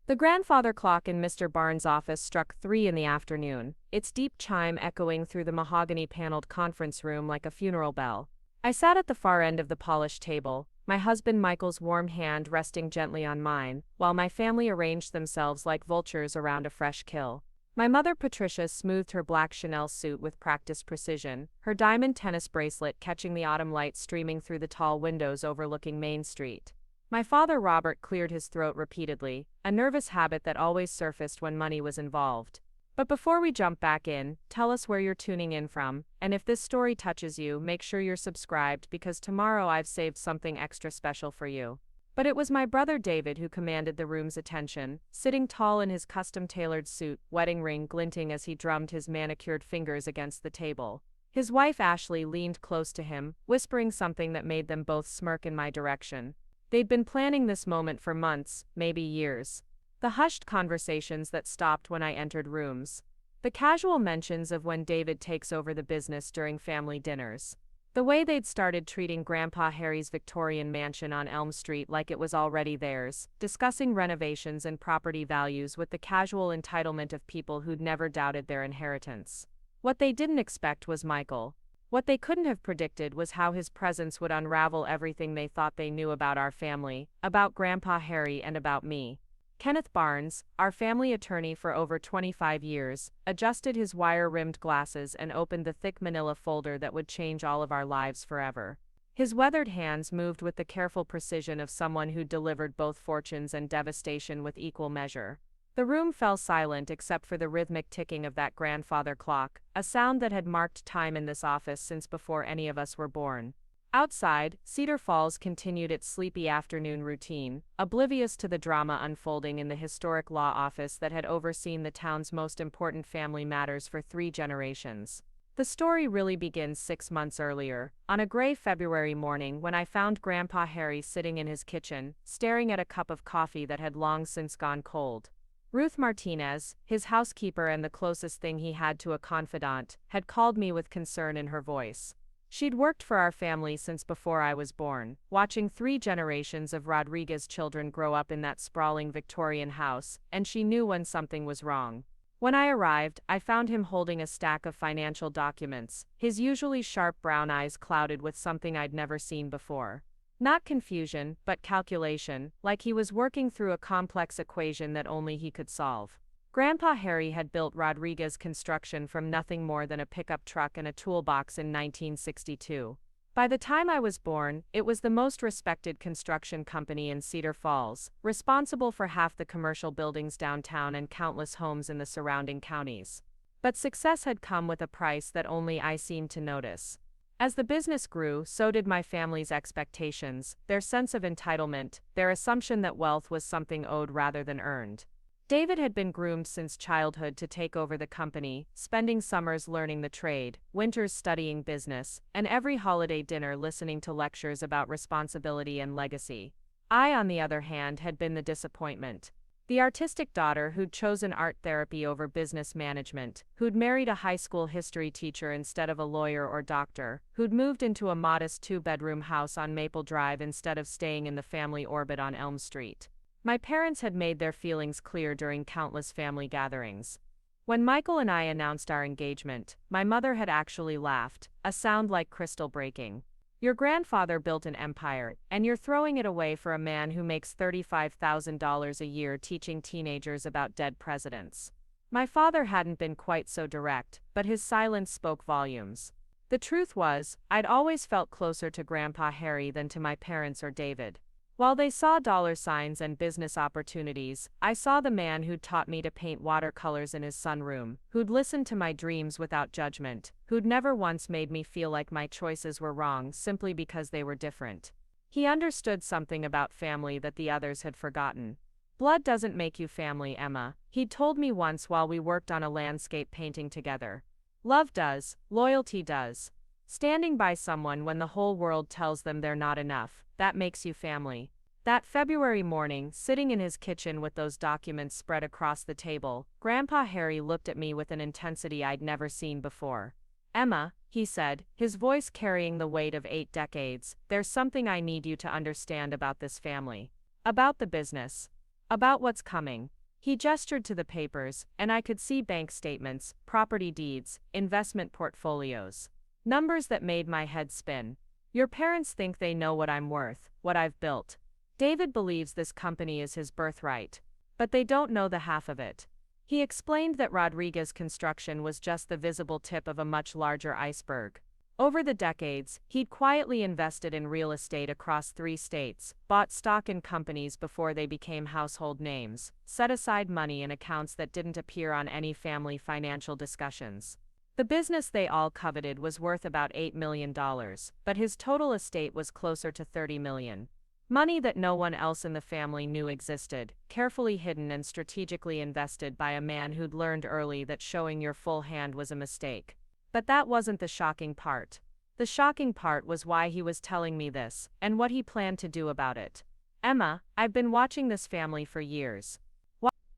The grandfather clock in Mr. Barnes' office struck 3 in the afternoon, its deep chime echoing through the mahogany-paneled conference room like a funeral bell. I sat at the far end of the polished table, my husband Michael's warm hand resting gently on mine, while my family arranged themselves like vultures around a fresh kill. My mother Patricia smoothed her black Chanel suit with practiced precision, her diamond tennis bracelet catching the autumn light streaming through the tall windows overlooking Main Street. My father Robert cleared his throat repeatedly, a nervous habit that always surfaced when money was involved. But before we jump back in, tell us where you're tuning in from, and if this story touches you, make sure you're subscribed because tomorrow I've saved something extra special for you. But it was my brother David who commanded the room's attention, sitting tall in his custom-tailored suit, wedding ring glinting as he drummed his manicured fingers against the table. His wife Ashley leaned close to him, whispering something that made them both smirk in my direction. They'd been planning this moment for months, maybe years. The hushed conversations that stopped when I entered rooms. The casual mentions of when David takes over the business during family dinners. The way they'd started treating Grandpa Harry's Victorian mansion on Elm Street like it was already theirs, discussing renovations and property values with the casual entitlement of people who'd never doubted their inheritance. What they didn't expect was Michael. What they couldn't have predicted was how his presence would unravel everything they thought they knew about our family, about Grandpa Harry and about me. Kenneth Barnes, our family attorney for over 25 years, adjusted his wire-rimmed glasses and opened the thick manila folder that would change all of our lives forever. His weathered hands moved with the careful precision of someone who delivered both fortunes and devastation with equal measure. The room fell silent except for the rhythmic ticking of that grandfather clock, a sound that had marked time in this office since before any of us were born. Outside, Cedar Falls continued its sleepy afternoon routine, oblivious to the drama unfolding in the historic law office that had overseen the town's most important family matters for 3 generations. The story really begins 6 months earlier, on a gray February morning when I found Grandpa Harry sitting in his kitchen, staring at a cup of coffee that had long since gone cold. Ruth Martinez, his housekeeper and the closest thing he had to a confidant, had called me with concern in her voice. She'd worked for our family since before I was born, watching 3 generations of Rodriguez children grow up in that sprawling Victorian house, and she knew when something was wrong. When I arrived, I found him holding a stack of financial documents, his usually sharp brown eyes clouded with something I'd never seen before. Not confusion, but calculation, like he was working through a complex equation that only he could solve. Grandpa Harry had built Rodriguez Construction from nothing more than a pickup truck and a toolbox in 1962. By the time I was born, it was the most respected construction company in Cedar Falls, responsible for half the commercial buildings downtown and countless homes in the surrounding counties. But success had come with a price that only I seemed to notice. As the business grew, so did my family's expectations, their sense of entitlement, their assumption that wealth was something owed rather than earned. David had been groomed since childhood to take over the company, spending summers learning the trade, winters studying business, and every holiday dinner listening to lectures about responsibility and legacy. I, on the other hand, had been the disappointment. The artistic daughter who'd chosen art therapy over business management, who'd married a high school history teacher instead of a lawyer or doctor, who'd moved into a modest 2-bedroom house on Maple Drive instead of staying in the family orbit on Elm Street. My parents had made their feelings clear during countless family gatherings. When Michael and I announced our engagement, my mother had actually laughed, a sound like crystal breaking. Your grandfather built an empire, and you're throwing it away for a man who makes $35,000 a year teaching teenagers about dead presidents. My father hadn't been quite so direct, but his silence spoke volumes. The truth was, I'd always felt closer to Grandpa Harry than to my parents or David. While they saw dollar signs and business opportunities, I saw the man who'd taught me to paint watercolors in his sunroom, who'd listened to my dreams without judgment, who'd never once made me feel like my choices were wrong simply because they were different. He understood something about family that the others had forgotten. Blood doesn't make you family, Emma, he'd told me once while we worked on a landscape painting together. Love does, loyalty does. Standing by someone when the whole world tells them they're not enough, that makes you family. That February morning, sitting in his kitchen with those documents spread across the table, Grandpa Harry looked at me with an intensity I'd never seen before. Emma, he said, his voice carrying the weight of 8 decades, there's something I need you to understand about this family. About the business. About what's coming. He gestured to the papers, and I could see bank statements, property deeds, investment portfolios. Numbers that made my head spin. Your parents think they know what I'm worth, what I've built. David believes this company is his birthright. But they don't know the half of it. He explained that Rodriguez Construction was just the visible tip of a much larger iceberg. Over the decades, he'd quietly invested in real estate across 3 states, bought stock in companies before they became household names, set aside money in accounts that didn't appear on any family financial discussions. The business they all coveted was worth about $8 million, but his total estate was closer to $30 million. Money that no one else in the family knew existed, carefully hidden and strategically invested by a man who'd learned early that showing your full hand was a mistake. But that wasn't the shocking part. The shocking part was why he was telling me this, and what he planned to do about it. Emma, I've been watching this family for years.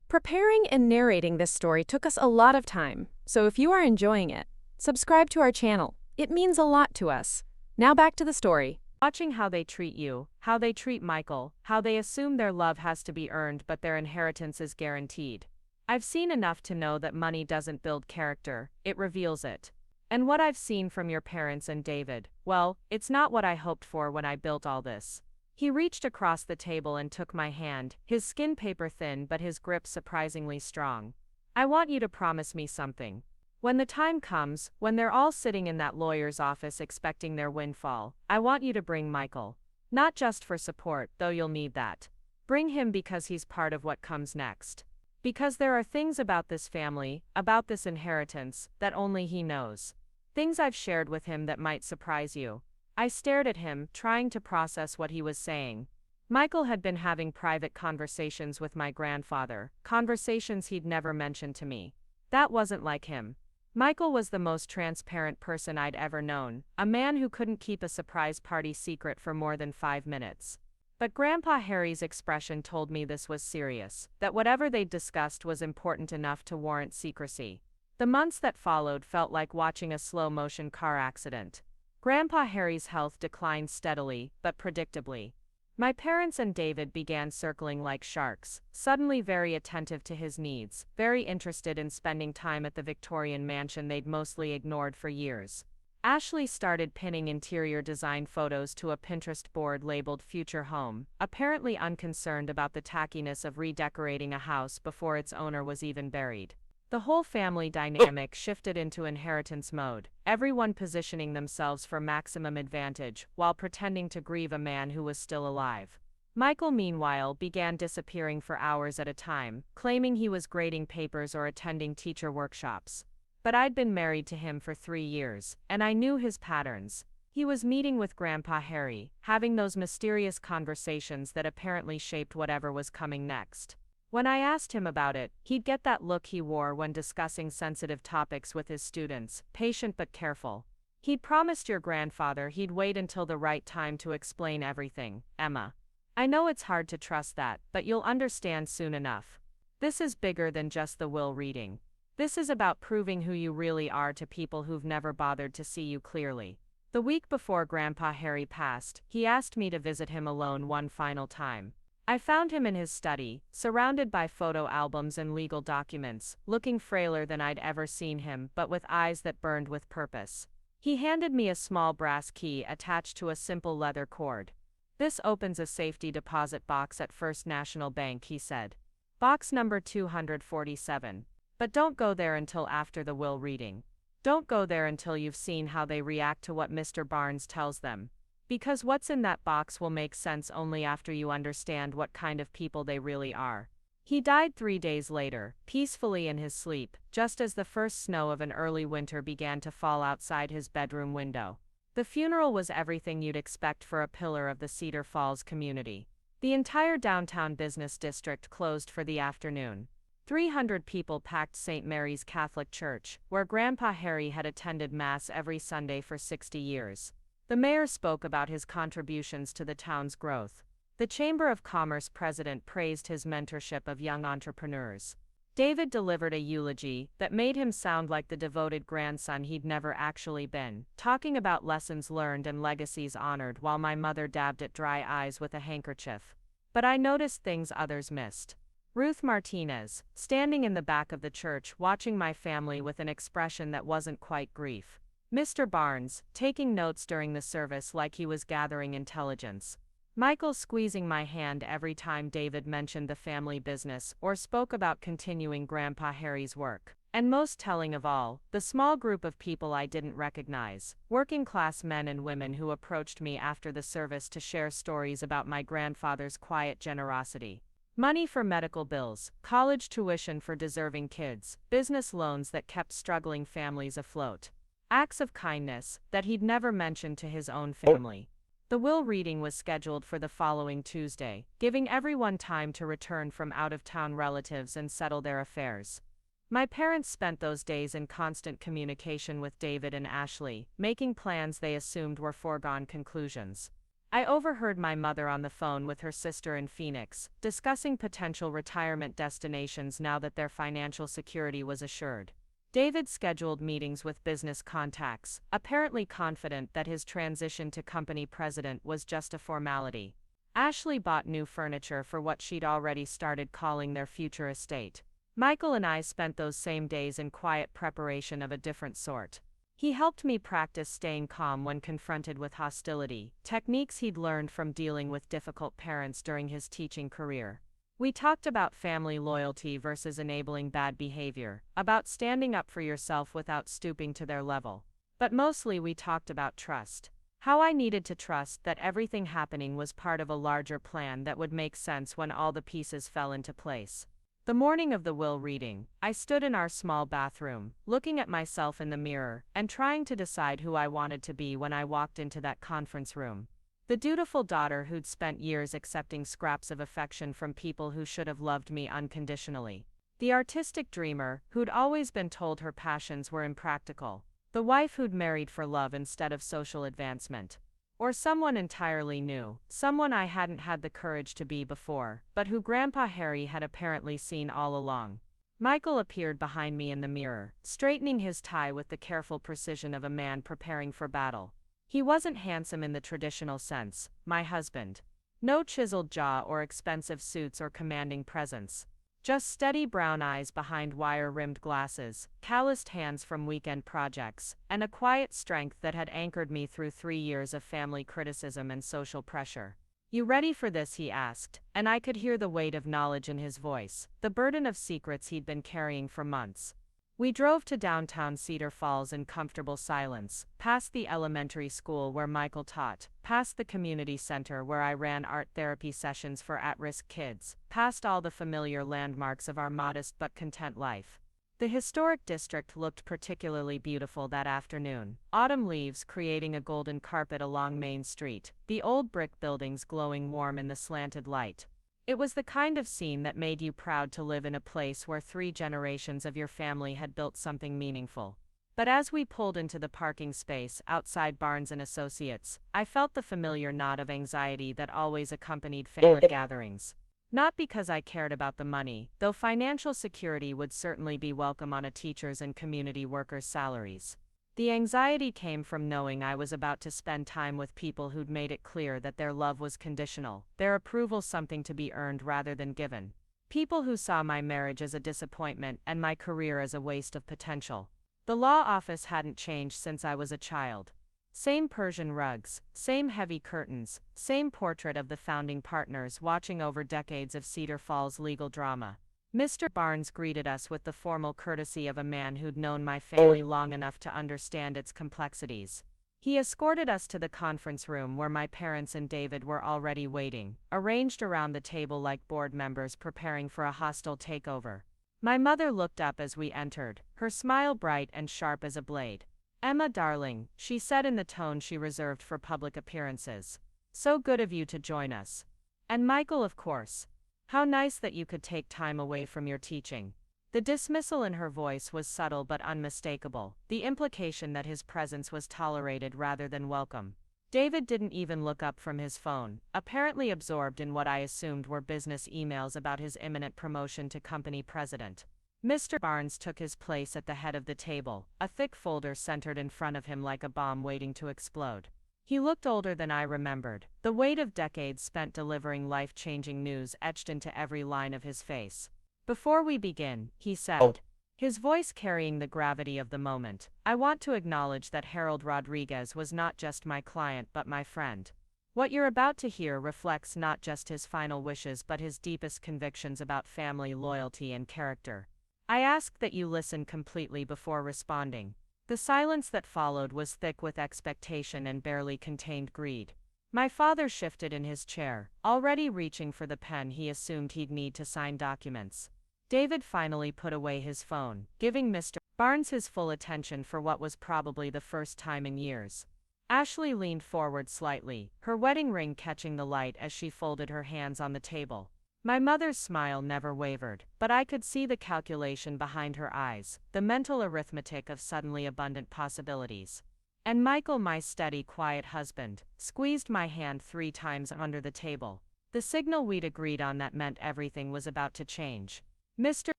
Preparing and narrating this story took us a lot of time, so if you are enjoying it, subscribe to our channel. It means a lot to us. Now back to the story. Watching how they treat you, how they treat Michael, how they assume their love has to be earned but their inheritance is guaranteed. I've seen enough to know that money doesn't build character, it reveals it. And what I've seen from your parents and David, well, it's not what I hoped for when I built all this. He reached across the table and took my hand, his skin paper thin but his grip surprisingly strong. I want you to promise me something. When the time comes, when they're all sitting in that lawyer's office expecting their windfall, I want you to bring Michael. Not just for support, though you'll need that. Bring him because he's part of what comes next. Because there are things about this family, about this inheritance, that only he knows. Things I've shared with him that might surprise you. I stared at him, trying to process what he was saying. Michael had been having private conversations with my grandfather, conversations he'd never mentioned to me. That wasn't like him. Michael was the most transparent person I'd ever known, a man who couldn't keep a surprise party secret for more than 5 minutes. But Grandpa Harry's expression told me this was serious, that whatever they'd discussed was important enough to warrant secrecy. The months that followed felt like watching a slow-motion car accident. Grandpa Harry's health declined steadily, but predictably. My parents and David began circling like sharks, suddenly very attentive to his needs, very interested in spending time at the Victorian mansion they'd mostly ignored for years. Ashley started pinning interior design photos to a Pinterest board labeled Future Home, apparently unconcerned about the tackiness of redecorating a house before its owner was even buried. The whole family dynamic shifted into inheritance mode, everyone positioning themselves for maximum advantage while pretending to grieve a man who was still alive. Michael, meanwhile, began disappearing for hours at a time, claiming he was grading papers or attending teacher workshops. But I'd been married to him for 3 years, and I knew his patterns. He was meeting with Grandpa Harry, having those mysterious conversations that apparently shaped whatever was coming next. When I asked him about it, he'd get that look he wore when discussing sensitive topics with his students, patient but careful. He'd promised your grandfather he'd wait until the right time to explain everything, Emma. I know it's hard to trust that, but you'll understand soon enough. This is bigger than just the will reading. This is about proving who you really are to people who've never bothered to see you clearly. The week before Grandpa Harry passed, he asked me to visit him alone one final time. I found him in his study, surrounded by photo albums and legal documents, looking frailer than I'd ever seen him but with eyes that burned with purpose. He handed me a small brass key attached to a simple leather cord. "This opens a safety deposit box at First National Bank," he said. "Box number 247. But don't go there until after the will reading. Don't go there until you've seen how they react to what Mr. Barnes tells them. Because what's in that box will make sense only after you understand what kind of people they really are." He died 3 days later, peacefully in his sleep, just as the first snow of an early winter began to fall outside his bedroom window. The funeral was everything you'd expect for a pillar of the Cedar Falls community. The entire downtown business district closed for the afternoon. 300 people packed St. Mary's Catholic Church, where Grandpa Harry had attended Mass every Sunday for 60 years. The mayor spoke about his contributions to the town's growth. The Chamber of Commerce president praised his mentorship of young entrepreneurs. David delivered a eulogy that made him sound like the devoted grandson he'd never actually been, talking about lessons learned and legacies honored while my mother dabbed at dry eyes with a handkerchief. But I noticed things others missed. Ruth Martinez, standing in the back of the church watching my family with an expression that wasn't quite grief. Mr. Barnes, taking notes during the service like he was gathering intelligence. Michael squeezing my hand every time David mentioned the family business or spoke about continuing Grandpa Harry's work. And most telling of all, the small group of people I didn't recognize, working-class men and women who approached me after the service to share stories about my grandfather's quiet generosity. Money for medical bills, college tuition for deserving kids, business loans that kept struggling families afloat. Acts of kindness that he'd never mentioned to his own family. The will reading was scheduled for the following Tuesday, giving everyone time to return from out-of-town relatives and settle their affairs. My parents spent those days in constant communication with David and Ashley, making plans they assumed were foregone conclusions. I overheard my mother on the phone with her sister in Phoenix, discussing potential retirement destinations now that their financial security was assured. David scheduled meetings with business contacts, apparently confident that his transition to company president was just a formality. Ashley bought new furniture for what she'd already started calling their future estate. Michael and I spent those same days in quiet preparation of a different sort. He helped me practice staying calm when confronted with hostility, techniques he'd learned from dealing with difficult parents during his teaching career. We talked about family loyalty versus enabling bad behavior, about standing up for yourself without stooping to their level. But mostly we talked about trust. How I needed to trust that everything happening was part of a larger plan that would make sense when all the pieces fell into place. The morning of the will reading, I stood in our small bathroom, looking at myself in the mirror, and trying to decide who I wanted to be when I walked into that conference room. The dutiful daughter who'd spent years accepting scraps of affection from people who should have loved me unconditionally. The artistic dreamer who'd always been told her passions were impractical. The wife who'd married for love instead of social advancement. Or someone entirely new, someone I hadn't had the courage to be before, but who Grandpa Harry had apparently seen all along. Michael appeared behind me in the mirror, straightening his tie with the careful precision of a man preparing for battle. He wasn't handsome in the traditional sense, my husband. No chiseled jaw or expensive suits or commanding presence. Just steady brown eyes behind wire-rimmed glasses, calloused hands from weekend projects, and a quiet strength that had anchored me through 3 years of family criticism and social pressure. "You ready for this?" he asked, and I could hear the weight of knowledge in his voice, the burden of secrets he'd been carrying for months. We drove to downtown Cedar Falls in comfortable silence, past the elementary school where Michael taught, past the community center where I ran art therapy sessions for at-risk kids, past all the familiar landmarks of our modest but content life. The historic district looked particularly beautiful that afternoon, autumn leaves creating a golden carpet along Main Street, the old brick buildings glowing warm in the slanted light. It was the kind of scene that made you proud to live in a place where 3 generations of your family had built something meaningful. But as we pulled into the parking space outside Barnes & Associates, I felt the familiar knot of anxiety that always accompanied family gatherings. Not because I cared about the money, though financial security would certainly be welcome on a teacher's and community worker's salaries. The anxiety came from knowing I was about to spend time with people who'd made it clear that their love was conditional, their approval something to be earned rather than given. People who saw my marriage as a disappointment and my career as a waste of potential. The law office hadn't changed since I was a child. Same Persian rugs, same heavy curtains, same portrait of the founding partners watching over decades of Cedar Falls legal drama. Mr. Barnes greeted us with the formal courtesy of a man who'd known my family long enough to understand its complexities. He escorted us to the conference room where my parents and David were already waiting, arranged around the table like board members preparing for a hostile takeover. My mother looked up as we entered, her smile bright and sharp as a blade. "Emma, darling," she said in the tone she reserved for public appearances. "So good of you to join us. And Michael, of course. How nice that you could take time away from your teaching." The dismissal in her voice was subtle but unmistakable, the implication that his presence was tolerated rather than welcome. David didn't even look up from his phone, apparently absorbed in what I assumed were business emails about his imminent promotion to company president. Mr. Barnes took his place at the head of the table, a thick folder centered in front of him like a bomb waiting to explode. He looked older than I remembered, the weight of decades spent delivering life-changing news etched into every line of his face. "Before we begin," he said, his voice carrying the gravity of the moment, "I want to acknowledge that Harold Rodriguez was not just my client but my friend. What you're about to hear reflects not just his final wishes but his deepest convictions about family loyalty and character. I ask that you listen completely before responding." The silence that followed was thick with expectation and barely contained greed. My father shifted in his chair, already reaching for the pen he assumed he'd need to sign documents. David finally put away his phone, giving Mr. Barnes his full attention for what was probably the first time in years. Ashley leaned forward slightly, her wedding ring catching the light as she folded her hands on the table. My mother's smile never wavered, but I could see the calculation behind her eyes, the mental arithmetic of suddenly abundant possibilities. And Michael, my steady, quiet husband, squeezed my hand 3 times under the table. The signal we'd agreed on that meant everything was about to change. Mr.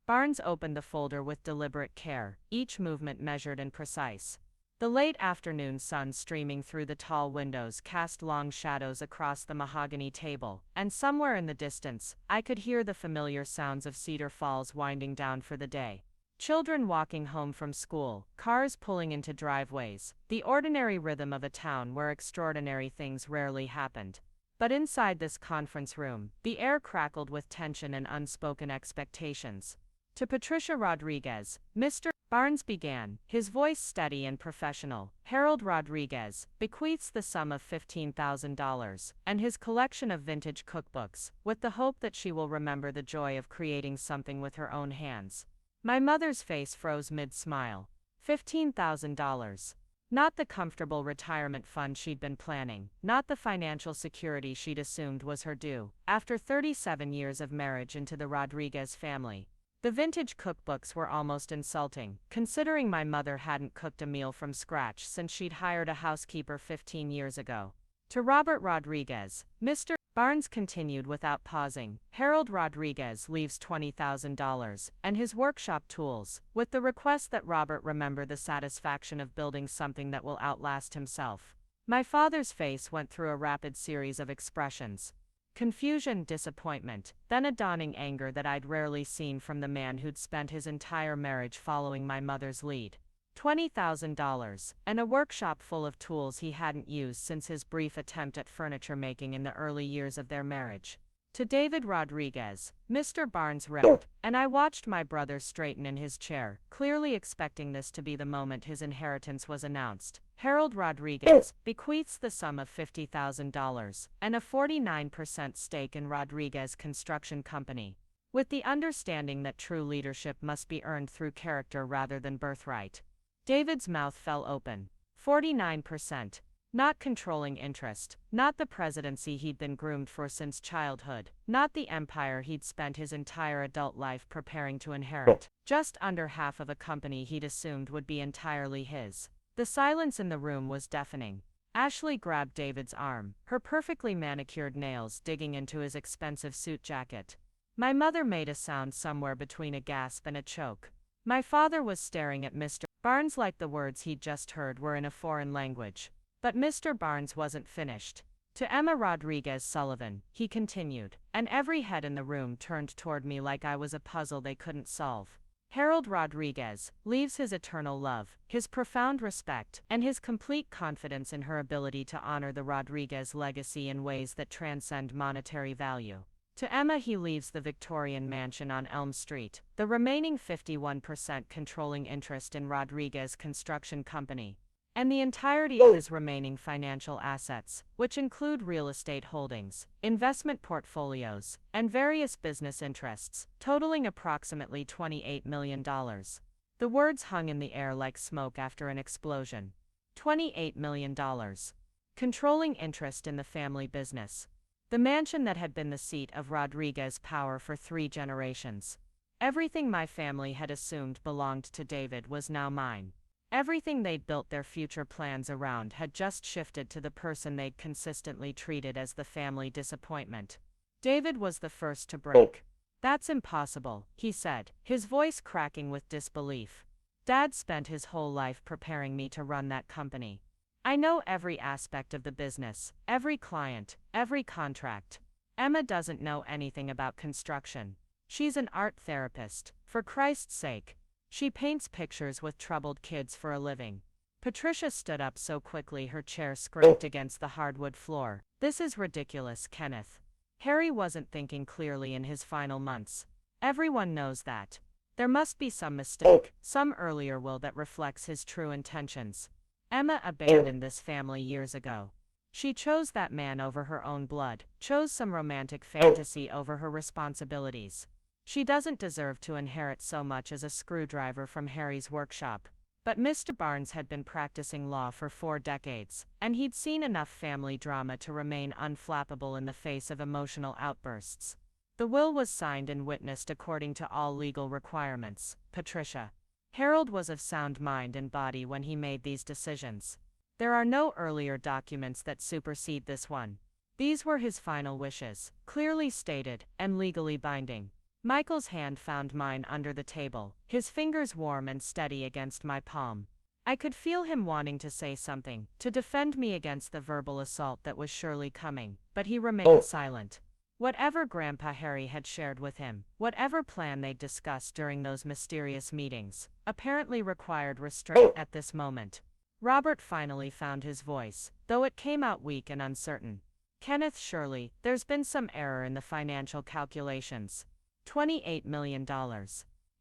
Barnes opened the folder with deliberate care, each movement measured and precise. The late afternoon sun streaming through the tall windows cast long shadows across the mahogany table, and somewhere in the distance, I could hear the familiar sounds of Cedar Falls winding down for the day. Children walking home from school, cars pulling into driveways, the ordinary rhythm of a town where extraordinary things rarely happened. But inside this conference room, the air crackled with tension and unspoken expectations. "To Patricia Rodriguez," Mr. Barnes began, his voice steady and professional, "Harold Rodriguez bequeaths the sum of $15,000 and his collection of vintage cookbooks, with the hope that she will remember the joy of creating something with her own hands." My mother's face froze mid-smile. $15,000. Not the comfortable retirement fund she'd been planning, not the financial security she'd assumed was her due, after 37 years of marriage into the Rodriguez family. The vintage cookbooks were almost insulting, considering my mother hadn't cooked a meal from scratch since she'd hired a housekeeper 15 years ago. "To Robert Rodriguez," Mr. Barnes continued without pausing, "Harold Rodriguez leaves $20,000 and his workshop tools, with the request that Robert remember the satisfaction of building something that will outlast himself." My father's face went through a rapid series of expressions. Confusion, disappointment, then a dawning anger that I'd rarely seen from the man who'd spent his entire marriage following my mother's lead. $20,000, and a workshop full of tools he hadn't used since his brief attempt at furniture making in the early years of their marriage. "To David Rodriguez," Mr. Barnes read, and I watched my brother straighten in his chair, clearly expecting this to be the moment his inheritance was announced. "Harold Rodriguez bequeaths the sum of $50,000 and a 49% stake in Rodriguez Construction Company, with the understanding that true leadership must be earned through character rather than birthright." David's mouth fell open. 49%. Not controlling interest, not the presidency he'd been groomed for since childhood, not the empire he'd spent his entire adult life preparing to inherit, just under half of a company he'd assumed would be entirely his. The silence in the room was deafening. Ashley grabbed David's arm, her perfectly manicured nails digging into his expensive suit jacket. My mother made a sound somewhere between a gasp and a choke. My father was staring at Mr. Barnes like the words he'd just heard were in a foreign language. But Mr. Barnes wasn't finished. "To Emma Rodriguez Sullivan," he continued, and every head in the room turned toward me like I was a puzzle they couldn't solve. "Harold Rodriguez leaves his eternal love, his profound respect, and his complete confidence in her ability to honor the Rodriguez legacy in ways that transcend monetary value. To Emma he leaves the Victorian mansion on Elm Street, the remaining 51% controlling interest in Rodriguez Construction Company, and the entirety of his remaining financial assets, which include real estate holdings, investment portfolios, and various business interests, totaling approximately $28 million. The words hung in the air like smoke after an explosion. $28 million. Controlling interest in the family business. The mansion that had been the seat of Rodriguez power for 3 generations. Everything my family had assumed belonged to David was now mine. Everything they'd built their future plans around had just shifted to the person they'd consistently treated as the family disappointment. David was the first to break. "That's impossible," he said, his voice cracking with disbelief. "Dad spent his whole life preparing me to run that company. I know every aspect of the business, every client, every contract. Emma doesn't know anything about construction. She's an art therapist, for Christ's sake. She paints pictures with troubled kids for a living. Patricia stood up so quickly her chair scraped against the hardwood floor. This is ridiculous, Kenneth. Harry wasn't thinking clearly in his final months. Everyone knows that. There must be some mistake, some earlier will that reflects his true intentions. Emma abandoned this family years ago. She chose that man over her own blood, chose some romantic fantasy over her responsibilities. She doesn't deserve to inherit so much as a screwdriver from Harry's workshop. But Mr. Barnes had been practicing law for 4 decades, and he'd seen enough family drama to remain unflappable in the face of emotional outbursts. The will was signed and witnessed according to all legal requirements. Patricia. Harold was of sound mind and body when he made these decisions. There are no earlier documents that supersede this one. These were his final wishes, clearly stated, and legally binding. Michael's hand found mine under the table, his fingers warm and steady against my palm. I could feel him wanting to say something, to defend me against the verbal assault that was surely coming, but he remained silent. Whatever Grandpa Harry had shared with him, whatever plan they'd discussed during those mysterious meetings, apparently required restraint at this moment. Robert finally found his voice, though it came out weak and uncertain. Kenneth, surely, there's been some error in the financial calculations. $28 million.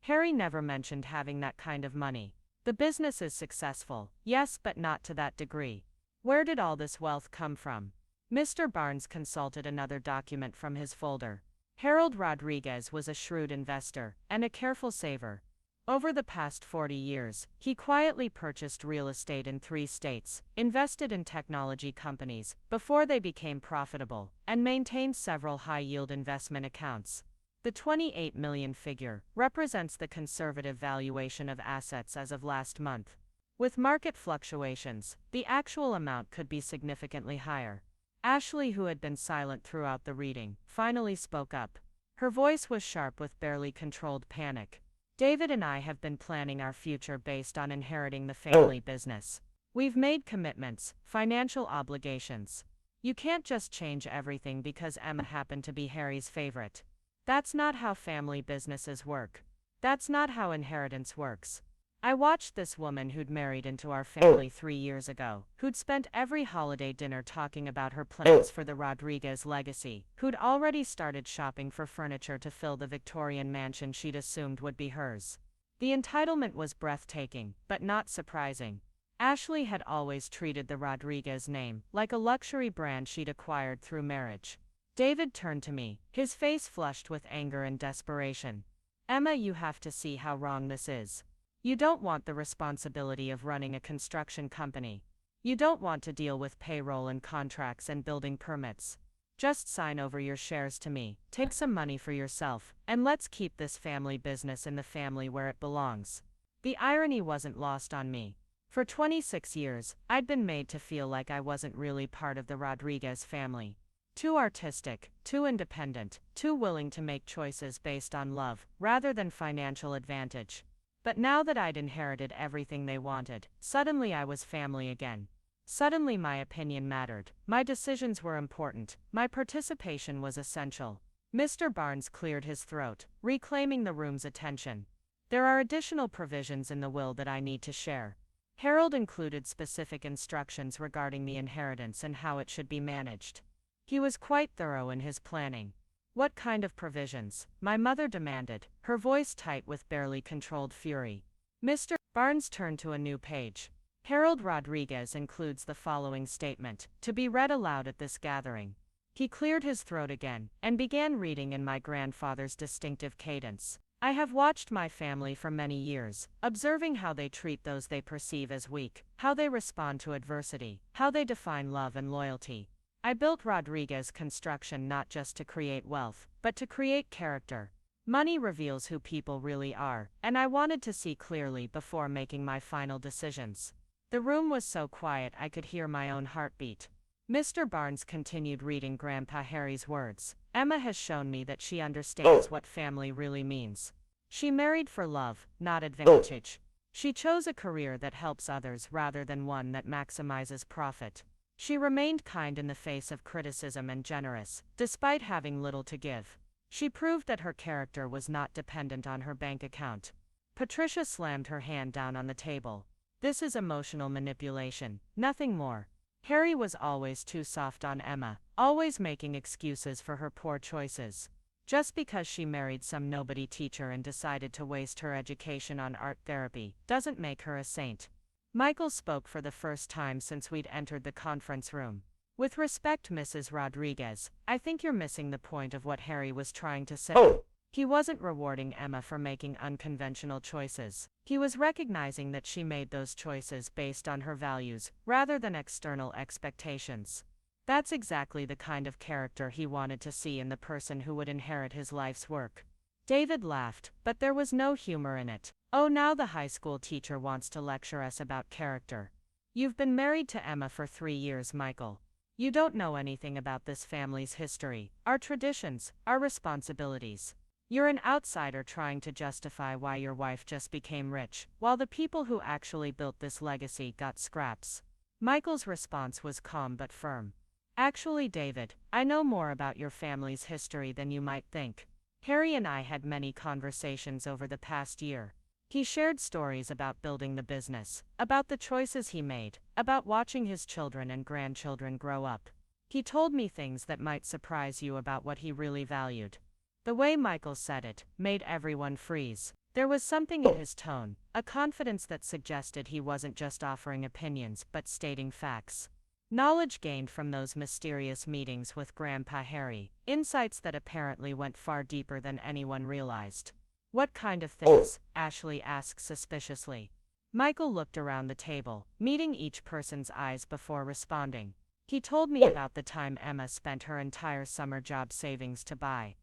Harry never mentioned having that kind of money. The business is successful, yes, but not to that degree. Where did all this wealth come from? Mr. Barnes consulted another document from his folder. Harold Rodriguez was a shrewd investor and a careful saver. Over the past 40 years, he quietly purchased real estate in 3 states, invested in technology companies before they became profitable, and maintained several high-yield investment accounts. The 28 million figure represents the conservative valuation of assets as of last month. With market fluctuations, the actual amount could be significantly higher. Ashley, who had been silent throughout the reading, finally spoke up. Her voice was sharp with barely controlled panic. David and I have been planning our future based on inheriting the family business. We've made commitments, financial obligations. You can't just change everything because Emma happened to be Harry's favorite. That's not how family businesses work. That's not how inheritance works. I watched this woman who'd married into our family 3 years ago, who'd spent every holiday dinner talking about her plans for the Rodriguez legacy, who'd already started shopping for furniture to fill the Victorian mansion she'd assumed would be hers. The entitlement was breathtaking, but not surprising. Ashley had always treated the Rodriguez name like a luxury brand she'd acquired through marriage. David turned to me, his face flushed with anger and desperation. Emma, you have to see how wrong this is. You don't want the responsibility of running a construction company. You don't want to deal with payroll and contracts and building permits. Just sign over your shares to me, take some money for yourself, and let's keep this family business in the family where it belongs. The irony wasn't lost on me. For 26 years, I'd been made to feel like I wasn't really part of the Rodriguez family. Too artistic, too independent, too willing to make choices based on love, rather than financial advantage. But now that I'd inherited everything they wanted, suddenly I was family again. Suddenly my opinion mattered, my decisions were important, my participation was essential. Mr. Barnes cleared his throat, reclaiming the room's attention. There are additional provisions in the will that I need to share. Harold included specific instructions regarding the inheritance and how it should be managed. He was quite thorough in his planning. What kind of provisions? My mother demanded, her voice tight with barely controlled fury. Mr. Barnes turned to a new page. Harold Rodriguez includes the following statement, to be read aloud at this gathering. He cleared his throat again, and began reading in my grandfather's distinctive cadence. I have watched my family for many years, observing how they treat those they perceive as weak, how they respond to adversity, how they define love and loyalty. I built Rodriguez Construction not just to create wealth, but to create character. Money reveals who people really are, and I wanted to see clearly before making my final decisions. The room was so quiet I could hear my own heartbeat. Mr. Barnes continued reading Grandpa Harry's words. Emma has shown me that she understands what family really means. She married for love, not advantage. She chose a career that helps others rather than one that maximizes profit. She remained kind in the face of criticism and generous, despite having little to give. She proved that her character was not dependent on her bank account. Patricia slammed her hand down on the table. This is emotional manipulation, nothing more. Harry was always too soft on Emma, always making excuses for her poor choices. Just because she married some nobody teacher and decided to waste her education on art therapy doesn't make her a saint. Michael spoke for the first time since we'd entered the conference room. With respect, Mrs. Rodriguez, I think you're missing the point of what Harry was trying to say. He wasn't rewarding Emma for making unconventional choices. He was recognizing that she made those choices based on her values, rather than external expectations. That's exactly the kind of character he wanted to see in the person who would inherit his life's work. David laughed, but there was no humor in it. Oh, now the high school teacher wants to lecture us about character. You've been married to Emma for 3 years, Michael. You don't know anything about this family's history, our traditions, our responsibilities. You're an outsider trying to justify why your wife just became rich, while the people who actually built this legacy got scraps. Michael's response was calm but firm. Actually, David, I know more about your family's history than you might think. Harry and I had many conversations over the past year. He shared stories about building the business, about the choices he made, about watching his children and grandchildren grow up. He told me things that might surprise you about what he really valued. The way Michael said it made everyone freeze. There was something in his tone, a confidence that suggested he wasn't just offering opinions but stating facts. Knowledge gained from those mysterious meetings with Grandpa Harry, insights that apparently went far deeper than anyone realized. What kind of things? Ashley asked suspiciously. Michael looked around the table, meeting each person's eyes before responding. He told me about the time Emma spent her entire summer job savings to buy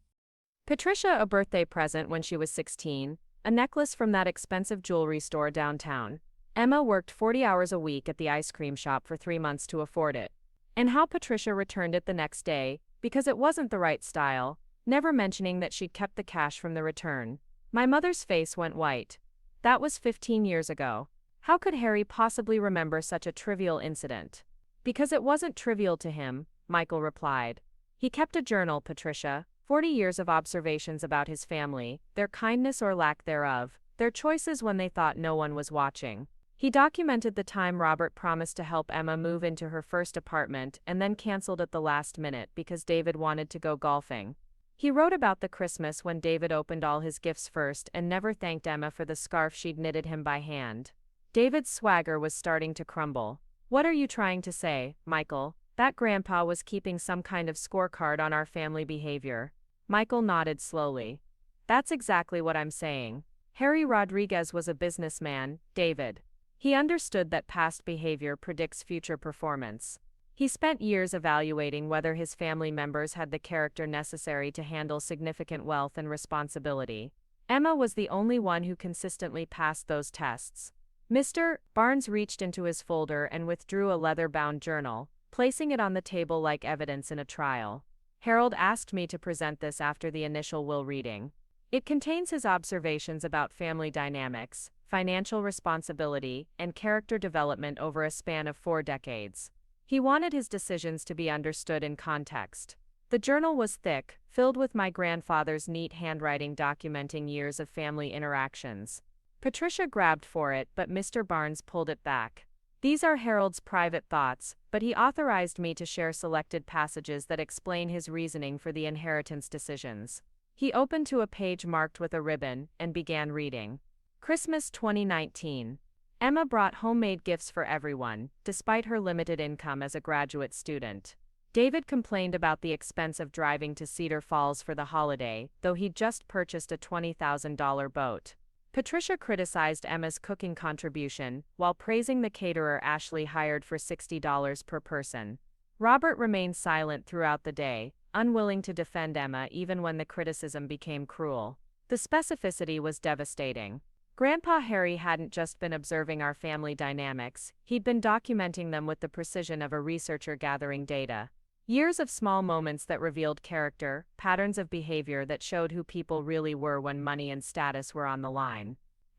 Patricia a birthday present when she was 16, a necklace from that expensive jewelry store downtown. Emma worked 40 hours a week at the ice cream shop for 3 months to afford it. And how Patricia returned it the next day, because it wasn't the right style, never mentioning that she'd kept the cash from the return. My mother's face went white. That was 15 years ago. How could Harry possibly remember such a trivial incident? Because it wasn't trivial to him, Michael replied. He kept a journal, Patricia, 40 years of observations about his family, their kindness or lack thereof, their choices when they thought no one was watching. He documented the time Robert promised to help Emma move into her first apartment and then canceled at the last minute because David wanted to go golfing. He wrote about the Christmas when David opened all his gifts first and never thanked Emma for the scarf she'd knitted him by hand. David's swagger was starting to crumble. What are you trying to say, Michael? That Grandpa was keeping some kind of scorecard on our family behavior. Michael nodded slowly. That's exactly what I'm saying. Harry Rodriguez was a businessman, David. He understood that past behavior predicts future performance. He spent years evaluating whether his family members had the character necessary to handle significant wealth and responsibility. Emma was the only one who consistently passed those tests. Mr. Barnes reached into his folder and withdrew a leather-bound journal, placing it on the table like evidence in a trial. Harold asked me to present this after the initial will reading. It contains his observations about family dynamics, financial responsibility, and character development over a span of 4 decades. He wanted his decisions to be understood in context. The journal was thick, filled with my grandfather's neat handwriting documenting years of family interactions. Patricia grabbed for it, but Mr. Barnes pulled it back. These are Harold's private thoughts, but he authorized me to share selected passages that explain his reasoning for the inheritance decisions. He opened to a page marked with a ribbon and began reading. Christmas 2019. Emma brought homemade gifts for everyone, despite her limited income as a graduate student. David complained about the expense of driving to Cedar Falls for the holiday, though he'd just purchased a $20,000 boat. Patricia criticized Emma's cooking contribution, while praising the caterer Ashley hired for $60 per person. Robert remained silent throughout the day, unwilling to defend Emma even when the criticism became cruel. The specificity was devastating. Grandpa Harry hadn't just been observing our family dynamics, he'd been documenting them with the precision of a researcher gathering data. Years of small moments that revealed character, patterns of behavior that showed who people really were when money and status were on the line.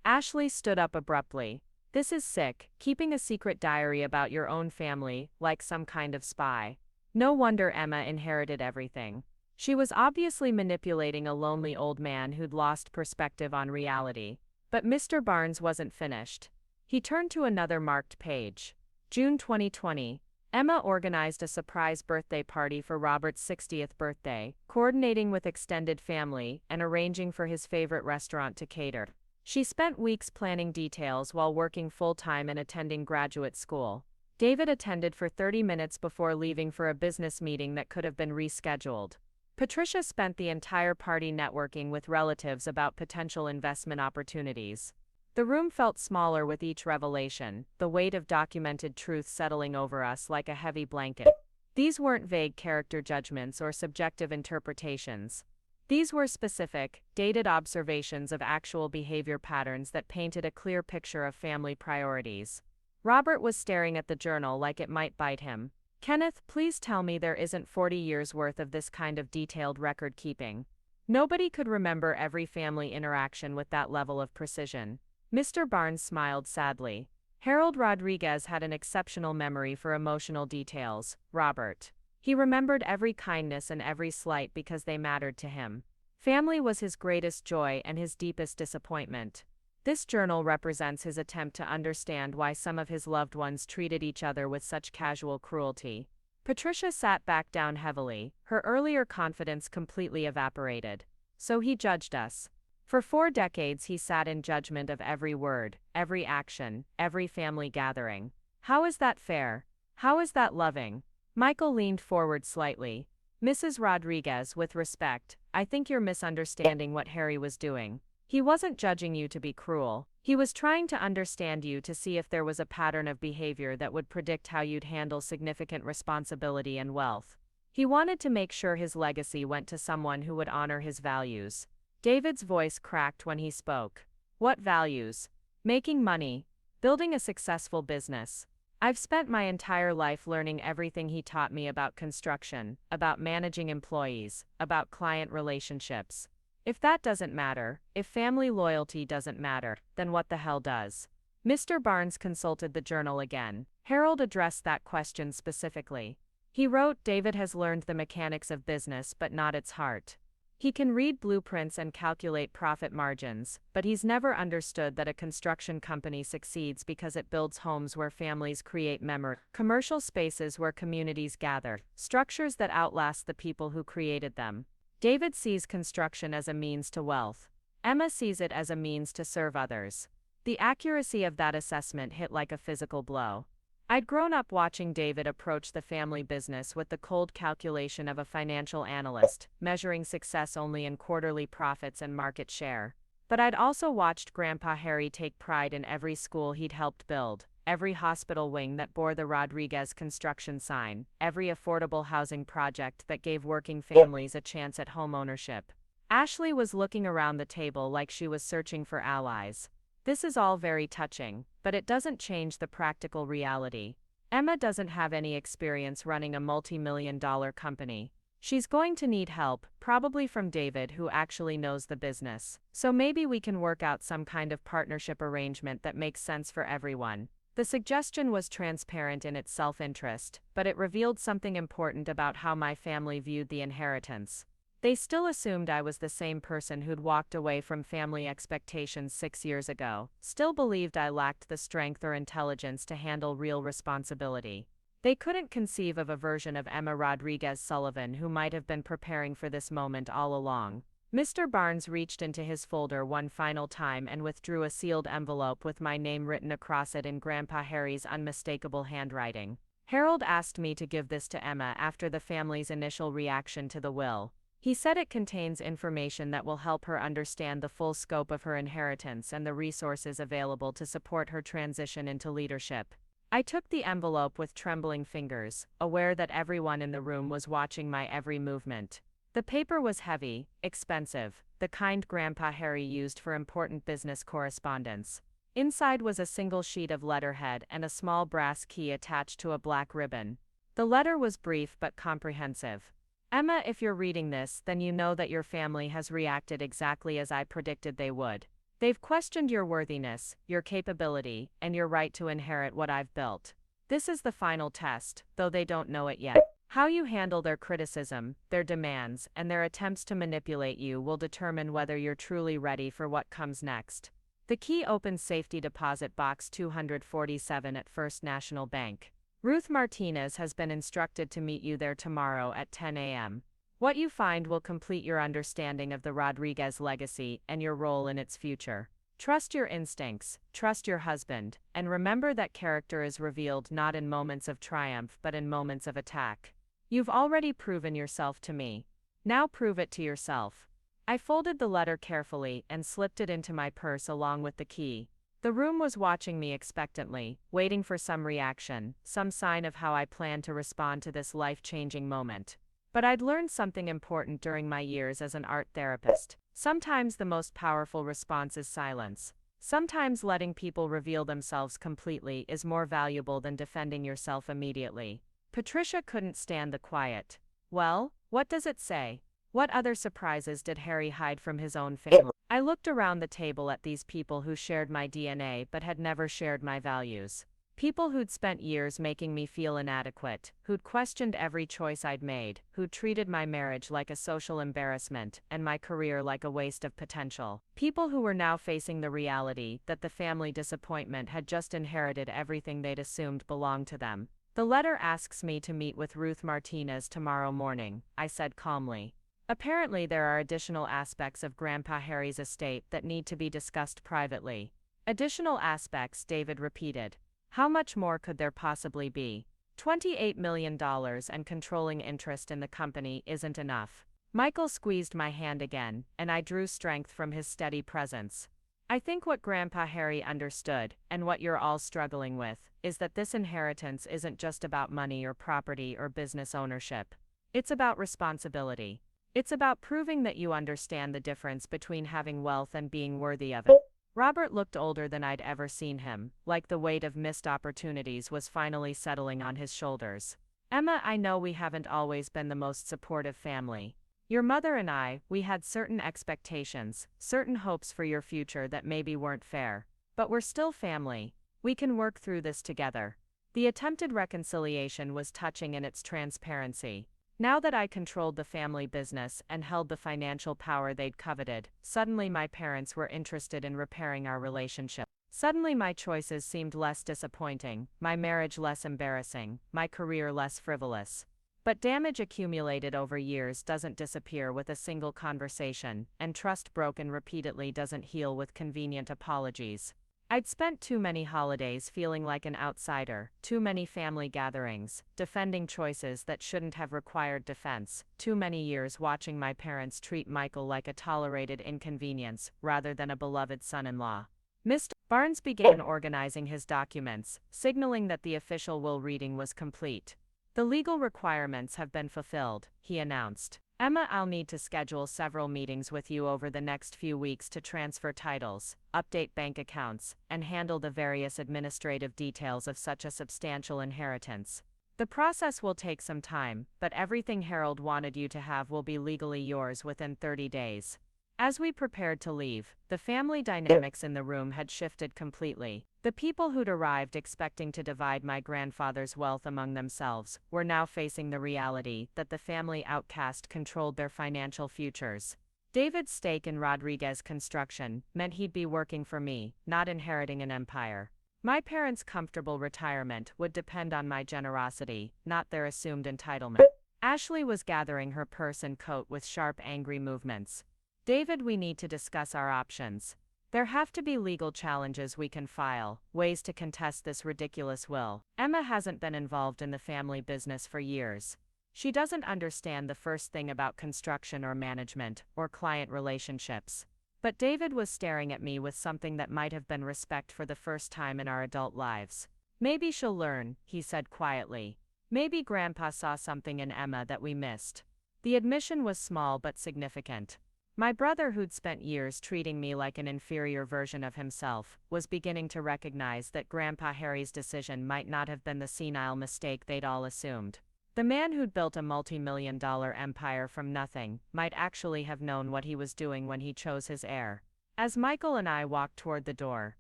Ashley stood up abruptly. This is sick, keeping a secret diary about your own family, like some kind of spy. No wonder Emma inherited everything. She was obviously manipulating a lonely old man who'd lost perspective on reality. But Mr. Barnes wasn't finished. He turned to another marked page. June 2020. Emma organized a surprise birthday party for Robert's 60th birthday, coordinating with extended family and arranging for his favorite restaurant to cater. She spent weeks planning details while working full-time and attending graduate school. David attended for 30 minutes before leaving for a business meeting that could have been rescheduled. Patricia spent the entire party networking with relatives about potential investment opportunities. The room felt smaller with each revelation, the weight of documented truth settling over us like a heavy blanket. These weren't vague character judgments or subjective interpretations. These were specific, dated observations of actual behavior patterns that painted a clear picture of family priorities. Robert was staring at the journal like it might bite him. Kenneth, please tell me there isn't 40 years worth of this kind of detailed record keeping. Nobody could remember every family interaction with that level of precision. Mr. Barnes smiled sadly. Harold Rodriguez had an exceptional memory for emotional details, Robert. He remembered every kindness and every slight because they mattered to him. Family was his greatest joy and his deepest disappointment. This journal represents his attempt to understand why some of his loved ones treated each other with such casual cruelty. Patricia sat back down heavily, her earlier confidence completely evaporated. So he judged us. For 4 decades he sat in judgment of every word, every action, every family gathering. How is that fair? How is that loving? Michael leaned forward slightly. Mrs. Rodriguez, with respect, I think you're misunderstanding what Harry was doing. He wasn't judging you to be cruel. He was trying to understand you to see if there was a pattern of behavior that would predict how you'd handle significant responsibility and wealth. He wanted to make sure his legacy went to someone who would honor his values. David's voice cracked when he spoke. What values? Making money. Building a successful business. I've spent my entire life learning everything he taught me about construction, about managing employees, about client relationships. If that doesn't matter, if family loyalty doesn't matter, then what the hell does? Mr. Barnes consulted the journal again. Harold addressed that question specifically. He wrote, David has learned the mechanics of business but not its heart. He can read blueprints and calculate profit margins, but he's never understood that a construction company succeeds because it builds homes where families create memory, commercial spaces where communities gather, structures that outlast the people who created them. David sees construction as a means to wealth. Emma sees it as a means to serve others. The accuracy of that assessment hit like a physical blow. I'd grown up watching David approach the family business with the cold calculation of a financial analyst, measuring success only in quarterly profits and market share. But I'd also watched Grandpa Harry take pride in every school he'd helped build, every hospital wing that bore the Rodriguez construction sign, every affordable housing project that gave working families a chance at home ownership. Ashley was looking around the table like she was searching for allies. This is all very touching, but it doesn't change the practical reality. Emma doesn't have any experience running a multi-million-dollar company. She's going to need help, probably from David, who actually knows the business. So maybe we can work out some kind of partnership arrangement that makes sense for everyone. The suggestion was transparent in its self-interest, but it revealed something important about how my family viewed the inheritance. They still assumed I was the same person who'd walked away from family expectations 6 years ago, still believed I lacked the strength or intelligence to handle real responsibility. They couldn't conceive of a version of Emma Rodriguez Sullivan who might have been preparing for this moment all along. Mr. Barnes reached into his folder one final time and withdrew a sealed envelope with my name written across it in Grandpa Harry's unmistakable handwriting. Harold asked me to give this to Emma after the family's initial reaction to the will. He said it contains information that will help her understand the full scope of her inheritance and the resources available to support her transition into leadership. I took the envelope with trembling fingers, aware that everyone in the room was watching my every movement. The paper was heavy, expensive, the kind Grandpa Harry used for important business correspondence. Inside was a single sheet of letterhead and a small brass key attached to a black ribbon. The letter was brief but comprehensive. Emma, if you're reading this, then you know that your family has reacted exactly as I predicted they would. They've questioned your worthiness, your capability, and your right to inherit what I've built. This is the final test, though they don't know it yet. How you handle their criticism, their demands, and their attempts to manipulate you will determine whether you're truly ready for what comes next. The key opens safety deposit box 247 at First National Bank. Ruth Martinez has been instructed to meet you there tomorrow at 10 a.m. What you find will complete your understanding of the Rodriguez legacy and your role in its future. Trust your instincts, trust your husband, and remember that character is revealed not in moments of triumph but in moments of attack. You've already proven yourself to me. Now prove it to yourself. I folded the letter carefully and slipped it into my purse along with the key. The room was watching me expectantly, waiting for some reaction, some sign of how I planned to respond to this life-changing moment. But I'd learned something important during my years as an art therapist. Sometimes the most powerful response is silence. Sometimes letting people reveal themselves completely is more valuable than defending yourself immediately. Patricia couldn't stand the quiet. Well, what does it say? What other surprises did Harry hide from his own family? I looked around the table at these people who shared my DNA but had never shared my values. People who'd spent years making me feel inadequate, who'd questioned every choice I'd made, who'd treated my marriage like a social embarrassment and my career like a waste of potential. People who were now facing the reality that the family disappointment had just inherited everything they'd assumed belonged to them. The letter asks me to meet with Ruth Martinez tomorrow morning, I said calmly. Apparently there are additional aspects of Grandpa Harry's estate that need to be discussed privately. Additional aspects, David repeated. How much more could there possibly be? $28 million and controlling interest in the company isn't enough. Michael squeezed my hand again, and I drew strength from his steady presence. I think what Grandpa Harry understood, and what you're all struggling with, is that this inheritance isn't just about money or property or business ownership. It's about responsibility. It's about proving that you understand the difference between having wealth and being worthy of it. Robert looked older than I'd ever seen him, like the weight of missed opportunities was finally settling on his shoulders. Emma, I know we haven't always been the most supportive family. Your mother and I, we had certain expectations, certain hopes for your future that maybe weren't fair. But we're still family. We can work through this together. The attempted reconciliation was touching in its transparency. Now that I controlled the family business and held the financial power they'd coveted, suddenly my parents were interested in repairing our relationship. Suddenly my choices seemed less disappointing, my marriage less embarrassing, my career less frivolous. But damage accumulated over years doesn't disappear with a single conversation, and trust broken repeatedly doesn't heal with convenient apologies. I'd spent too many holidays feeling like an outsider, too many family gatherings, defending choices that shouldn't have required defense, too many years watching my parents treat Michael like a tolerated inconvenience rather than a beloved son-in-law. Mr. Barnes began organizing his documents, signaling that the official will reading was complete. The legal requirements have been fulfilled, he announced. Emma, I'll need to schedule several meetings with you over the next few weeks to transfer titles, update bank accounts, and handle the various administrative details of such a substantial inheritance. The process will take some time, but everything Harold wanted you to have will be legally yours within 30 days. As we prepared to leave, the family dynamics in the room had shifted completely. The people who'd arrived expecting to divide my grandfather's wealth among themselves were now facing the reality that the family outcast controlled their financial futures. David's stake in Rodriguez Construction meant he'd be working for me, not inheriting an empire. My parents' comfortable retirement would depend on my generosity, not their assumed entitlement. Ashley was gathering her purse and coat with sharp, angry movements. David, we need to discuss our options. There have to be legal challenges we can file, ways to contest this ridiculous will. Emma hasn't been involved in the family business for years. She doesn't understand the first thing about construction or management, or client relationships. But David was staring at me with something that might have been respect for the first time in our adult lives. Maybe she'll learn, he said quietly. Maybe Grandpa saw something in Emma that we missed. The admission was small but significant. My brother, who'd spent years treating me like an inferior version of himself, was beginning to recognize that Grandpa Harry's decision might not have been the senile mistake they'd all assumed. The man who'd built a multi-million-dollar empire from nothing might actually have known what he was doing when he chose his heir. As Michael and I walked toward the door,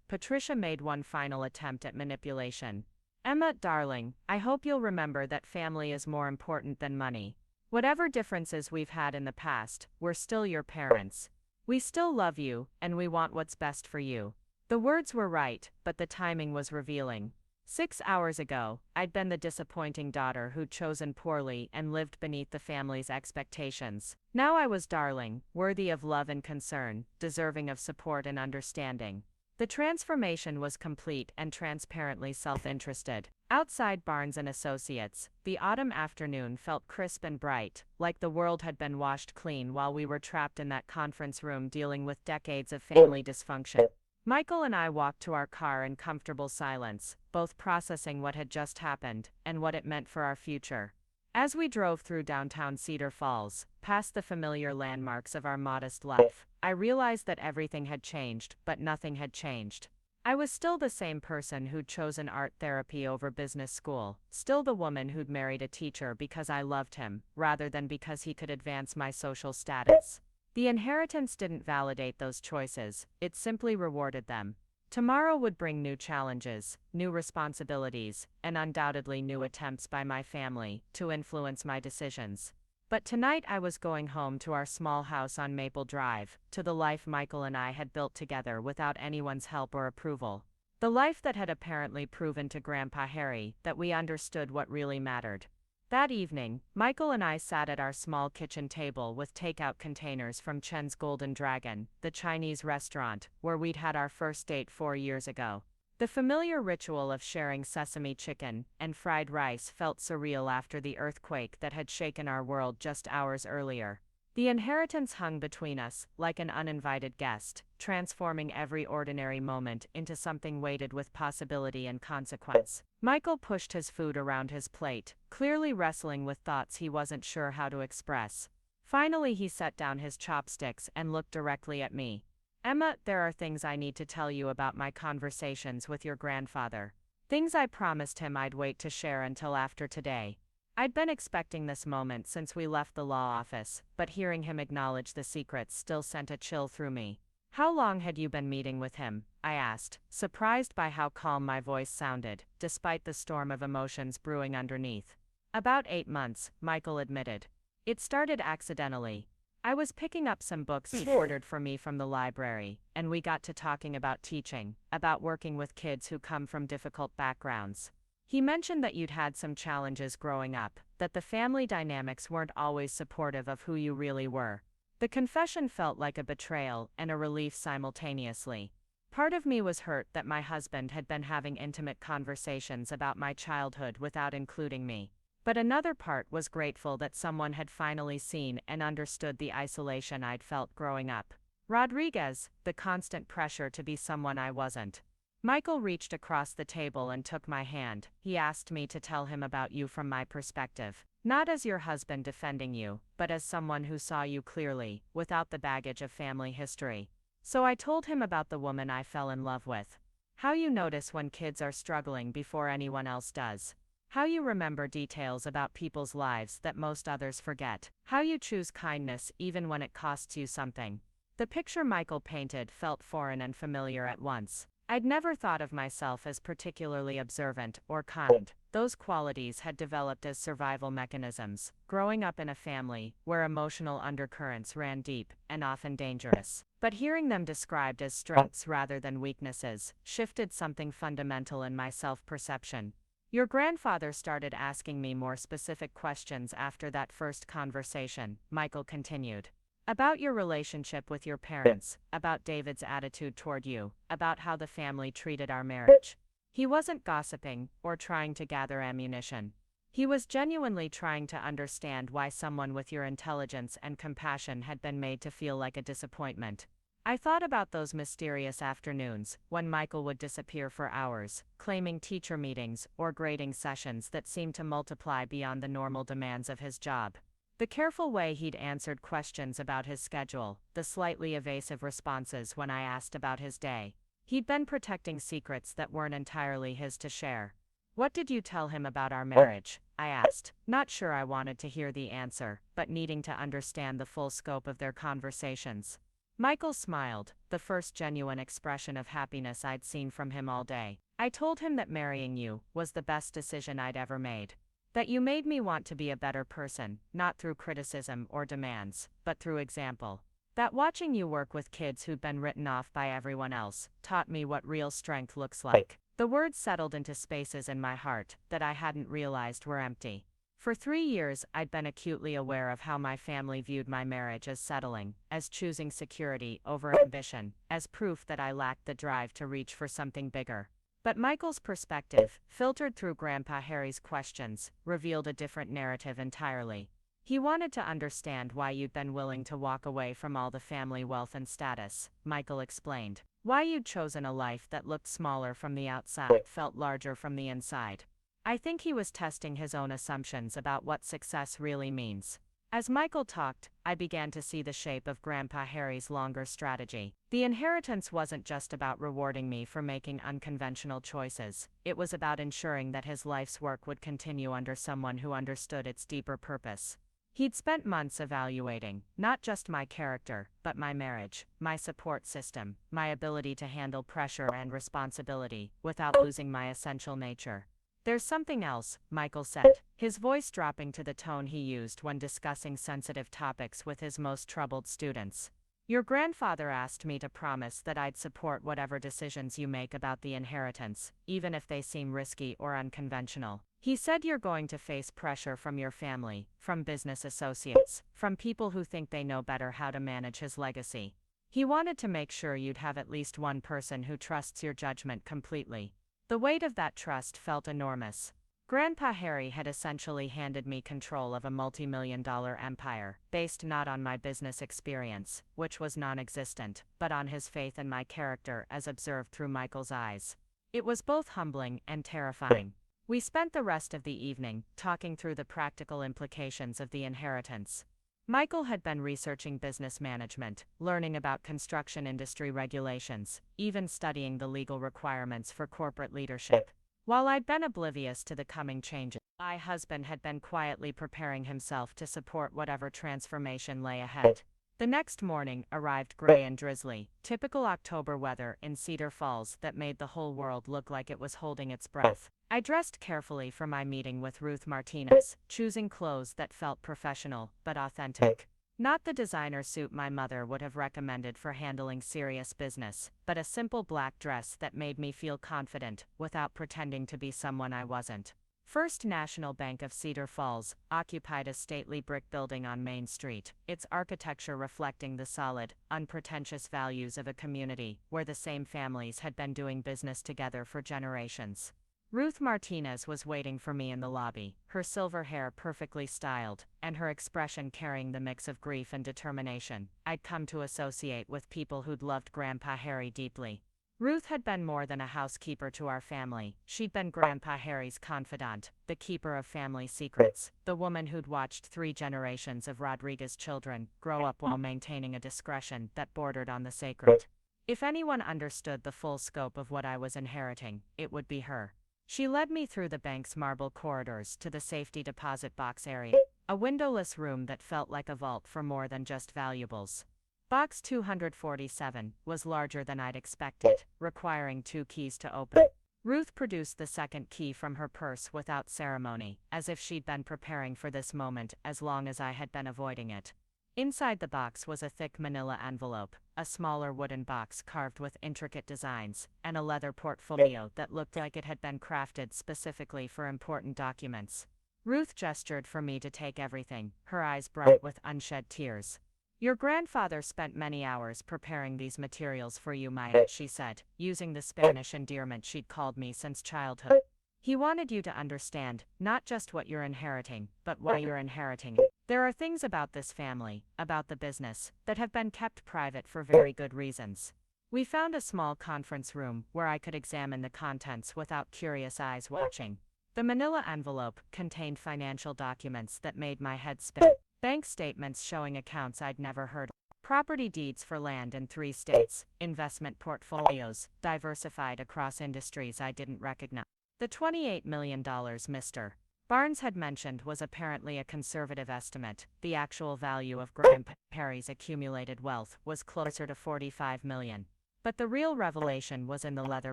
Patricia made one final attempt at manipulation. Emma, darling, I hope you'll remember that family is more important than money. Whatever differences we've had in the past, we're still your parents. We still love you, and we want what's best for you. The words were right, but the timing was revealing. 6 hours ago, I'd been the disappointing daughter who'd chosen poorly and lived beneath the family's expectations. Now I was darling, worthy of love and concern, deserving of support and understanding. The transformation was complete and transparently self-interested. Outside Barnes & Associates, the autumn afternoon felt crisp and bright, like the world had been washed clean while we were trapped in that conference room dealing with decades of family dysfunction. Michael and I walked to our car in comfortable silence, both processing what had just happened and what it meant for our future. As we drove through downtown Cedar Falls, past the familiar landmarks of our modest life, I realized that everything had changed, but nothing had changed. I was still the same person who'd chosen art therapy over business school, still the woman who'd married a teacher because I loved him, rather than because he could advance my social status. The inheritance didn't validate those choices, it simply rewarded them. Tomorrow would bring new challenges, new responsibilities, and undoubtedly new attempts by my family to influence my decisions. But tonight I was going home to our small house on Maple Drive, to the life Michael and I had built together without anyone's help or approval. The life that had apparently proven to Grandpa Harry that we understood what really mattered. That evening, Michael and I sat at our small kitchen table with takeout containers from Chen's Golden Dragon, the Chinese restaurant, where we'd had our first date 4 years ago. The familiar ritual of sharing sesame chicken and fried rice felt surreal after the earthquake that had shaken our world just hours earlier. The inheritance hung between us, like an uninvited guest, transforming every ordinary moment into something weighted with possibility and consequence. Michael pushed his food around his plate, clearly wrestling with thoughts he wasn't sure how to express. Finally, he set down his chopsticks and looked directly at me. Emma, there are things I need to tell you about my conversations with your grandfather. Things I promised him I'd wait to share until after today. I'd been expecting this moment since we left the law office, but hearing him acknowledge the secrets still sent a chill through me. How long had you been meeting with him? I asked, surprised by how calm my voice sounded, despite the storm of emotions brewing underneath. About 8 months, Michael admitted. It started accidentally. I was picking up some books he ordered for me from the library, and we got to talking about teaching, about working with kids who come from difficult backgrounds. He mentioned that you'd had some challenges growing up, that the family dynamics weren't always supportive of who you really were. The confession felt like a betrayal and a relief simultaneously. Part of me was hurt that my husband had been having intimate conversations about my childhood without including me. But another part was grateful that someone had finally seen and understood the isolation I'd felt growing up. Rodriguez, the constant pressure to be someone I wasn't. Michael reached across the table and took my hand. He asked me to tell him about you from my perspective. Not as your husband defending you, but as someone who saw you clearly, without the baggage of family history. So I told him about the woman I fell in love with. How you notice when kids are struggling before anyone else does. How you remember details about people's lives that most others forget. How you choose kindness even when it costs you something. The picture Michael painted felt foreign and familiar at once. I'd never thought of myself as particularly observant or kind. Those qualities had developed as survival mechanisms, growing up in a family where emotional undercurrents ran deep and often dangerous. But hearing them described as strengths rather than weaknesses shifted something fundamental in my self-perception. Your grandfather started asking me more specific questions after that first conversation, Michael continued. About your relationship with your parents, about David's attitude toward you, about how the family treated our marriage. He wasn't gossiping or trying to gather ammunition. He was genuinely trying to understand why someone with your intelligence and compassion had been made to feel like a disappointment. I thought about those mysterious afternoons when Michael would disappear for hours, claiming teacher meetings or grading sessions that seemed to multiply beyond the normal demands of his job. The careful way he'd answered questions about his schedule, the slightly evasive responses when I asked about his day. He'd been protecting secrets that weren't entirely his to share. What did you tell him about our marriage? I asked, not sure I wanted to hear the answer, but needing to understand the full scope of their conversations. Michael smiled, the first genuine expression of happiness I'd seen from him all day. I told him that marrying you was the best decision I'd ever made. That you made me want to be a better person, not through criticism or demands, but through example. That watching you work with kids who'd been written off by everyone else taught me what real strength looks like. The words settled into spaces in my heart that I hadn't realized were empty. For 3 years, I'd been acutely aware of how my family viewed my marriage as settling, as choosing security over ambition, as proof that I lacked the drive to reach for something bigger. But Michael's perspective, filtered through Grandpa Harry's questions, revealed a different narrative entirely. He wanted to understand why you'd been willing to walk away from all the family wealth and status, Michael explained. Why you'd chosen a life that looked smaller from the outside, felt larger from the inside. I think he was testing his own assumptions about what success really means. As Michael talked, I began to see the shape of Grandpa Harry's longer strategy. The inheritance wasn't just about rewarding me for making unconventional choices, it was about ensuring that his life's work would continue under someone who understood its deeper purpose. He'd spent months evaluating, not just my character, but my marriage, my support system, my ability to handle pressure and responsibility, without losing my essential nature. There's something else, Michael said, his voice dropping to the tone he used when discussing sensitive topics with his most troubled students. Your grandfather asked me to promise that I'd support whatever decisions you make about the inheritance, even if they seem risky or unconventional. He said you're going to face pressure from your family, from business associates, from people who think they know better how to manage his legacy. He wanted to make sure you'd have at least one person who trusts your judgment completely. The weight of that trust felt enormous. Grandpa Harry had essentially handed me control of a multi-million-dollar empire, based not on my business experience, which was non-existent, but on his faith in my character as observed through Michael's eyes. It was both humbling and terrifying. We spent the rest of the evening talking through the practical implications of the inheritance. Michael had been researching business management, learning about construction industry regulations, even studying the legal requirements for corporate leadership. While I'd been oblivious to the coming changes, my husband had been quietly preparing himself to support whatever transformation lay ahead. The next morning arrived gray and drizzly, typical October weather in Cedar Falls that made the whole world look like it was holding its breath. I dressed carefully for my meeting with Ruth Martinez, choosing clothes that felt professional but authentic. Not the designer suit my mother would have recommended for handling serious business, but a simple black dress that made me feel confident without pretending to be someone I wasn't. First National Bank of Cedar Falls occupied a stately brick building on Main Street, its architecture reflecting the solid, unpretentious values of a community where the same families had been doing business together for generations. Ruth Martinez was waiting for me in the lobby, her silver hair perfectly styled, and her expression carrying the mix of grief and determination I'd come to associate with people who'd loved Grandpa Harry deeply. Ruth had been more than a housekeeper to our family. She'd been Grandpa Harry's confidant, the keeper of family secrets, the woman who'd watched 3 generations of Rodriguez children grow up while maintaining a discretion that bordered on the sacred. If anyone understood the full scope of what I was inheriting, it would be her. She led me through the bank's marble corridors to the safety deposit box area, a windowless room that felt like a vault for more than just valuables. Box 247 was larger than I'd expected, requiring 2 keys to open. Ruth produced the second key from her purse without ceremony, as if she'd been preparing for this moment as long as I had been avoiding it. Inside the box was a thick manila envelope, a smaller wooden box carved with intricate designs, and a leather portfolio that looked like it had been crafted specifically for important documents. Ruth gestured for me to take everything, her eyes bright with unshed tears. Your grandfather spent many hours preparing these materials for you, Maya, she said, using the Spanish endearment she'd called me since childhood. He wanted you to understand, not just what you're inheriting, but why you're inheriting it. There are things about this family, about the business, that have been kept private for very good reasons. We found a small conference room where I could examine the contents without curious eyes watching. The manila envelope contained financial documents that made my head spin. Bank statements showing accounts I'd never heard of. Property deeds for land in 3 states, investment portfolios, diversified across industries I didn't recognize. The $28 million Mr. Barnes had mentioned was apparently a conservative estimate. The actual value of Grandpa Harry's accumulated wealth was closer to $45 million. But the real revelation was in the leather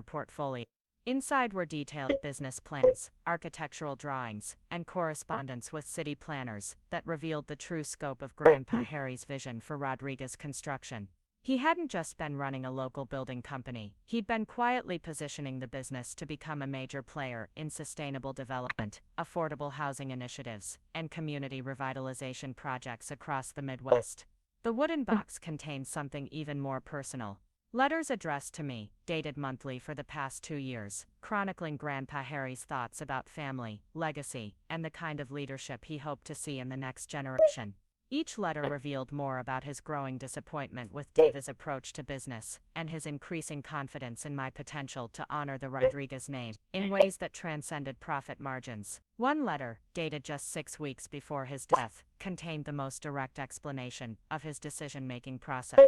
portfolio. Inside were detailed business plans, architectural drawings, and correspondence with city planners that revealed the true scope of Grandpa Harry's vision for Rodriguez construction. He hadn't just been running a local building company, he'd been quietly positioning the business to become a major player in sustainable development, affordable housing initiatives, and community revitalization projects across the Midwest. The wooden box contained something even more personal. Letters addressed to me, dated monthly for the past 2 years, chronicling Grandpa Harry's thoughts about family, legacy, and the kind of leadership he hoped to see in the next generation. Each letter revealed more about his growing disappointment with David's approach to business, and his increasing confidence in my potential to honor the Rodriguez name in ways that transcended profit margins. One letter, dated just 6 weeks before his death, contained the most direct explanation of his decision-making process.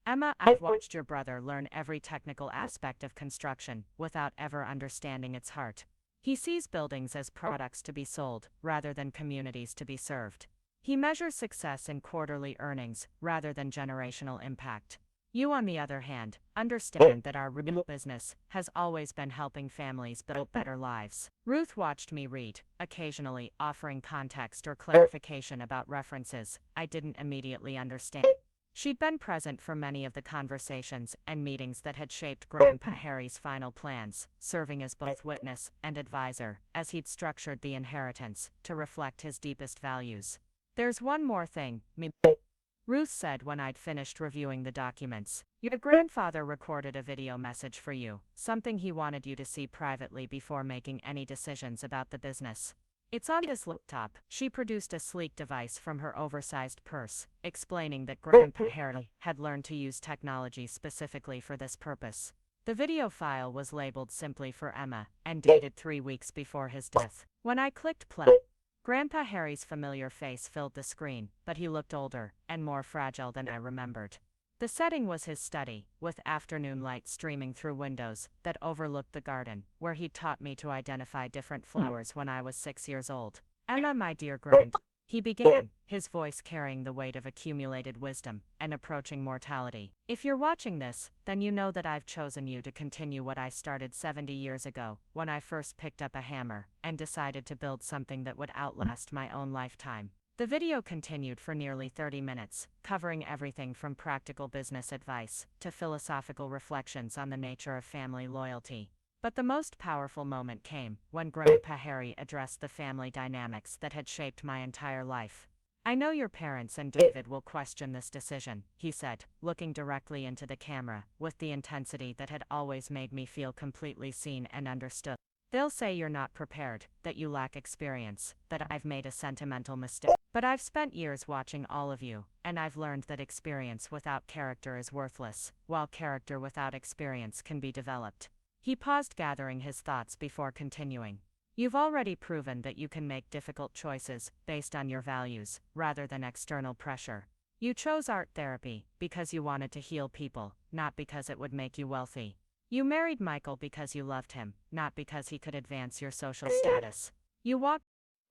Emma, I've watched your brother learn every technical aspect of construction without ever understanding its heart. He sees buildings as products to be sold, rather than communities to be served. He measures success in quarterly earnings, rather than generational impact. You, on the other hand, understand that our real business has always been helping families build better lives. Ruth watched me read, occasionally offering context or clarification about references I didn't immediately understand. She'd been present for many of the conversations and meetings that had shaped Grandpa Harry's final plans, serving as both witness and advisor, as he'd structured the inheritance to reflect his deepest values. There's one more thing, Ruth said when I'd finished reviewing the documents. Your grandfather recorded a video message for you, something he wanted you to see privately before making any decisions about the business. It's on his laptop. She produced a sleek device from her oversized purse, explaining that Grandpa Harry had learned to use technology specifically for this purpose. The video file was labeled simply for Emma, and dated 3 weeks before his death. When I clicked play, Grandpa Harry's familiar face filled the screen, but he looked older and more fragile than I remembered. The setting was his study, with afternoon light streaming through windows that overlooked the garden, where he'd taught me to identify different flowers when I was 6 years old. Emma, my dear grand, he began, his voice carrying the weight of accumulated wisdom and approaching mortality. If you're watching this, then you know that I've chosen you to continue what I started 70 years ago, when I first picked up a hammer and decided to build something that would outlast my own lifetime. The video continued for nearly 30 minutes, covering everything from practical business advice to philosophical reflections on the nature of family loyalty. But the most powerful moment came when Grandpa Harry addressed the family dynamics that had shaped my entire life. I know your parents and David will question this decision, he said, looking directly into the camera, with the intensity that had always made me feel completely seen and understood. They'll say you're not prepared, that you lack experience, that I've made a sentimental mistake. But I've spent years watching all of you, and I've learned that experience without character is worthless, while character without experience can be developed. He paused, gathering his thoughts before continuing. You've already proven that you can make difficult choices based on your values, rather than external pressure. You chose art therapy because you wanted to heal people, not because it would make you wealthy. You married Michael because you loved him, not because he could advance your social status. You walked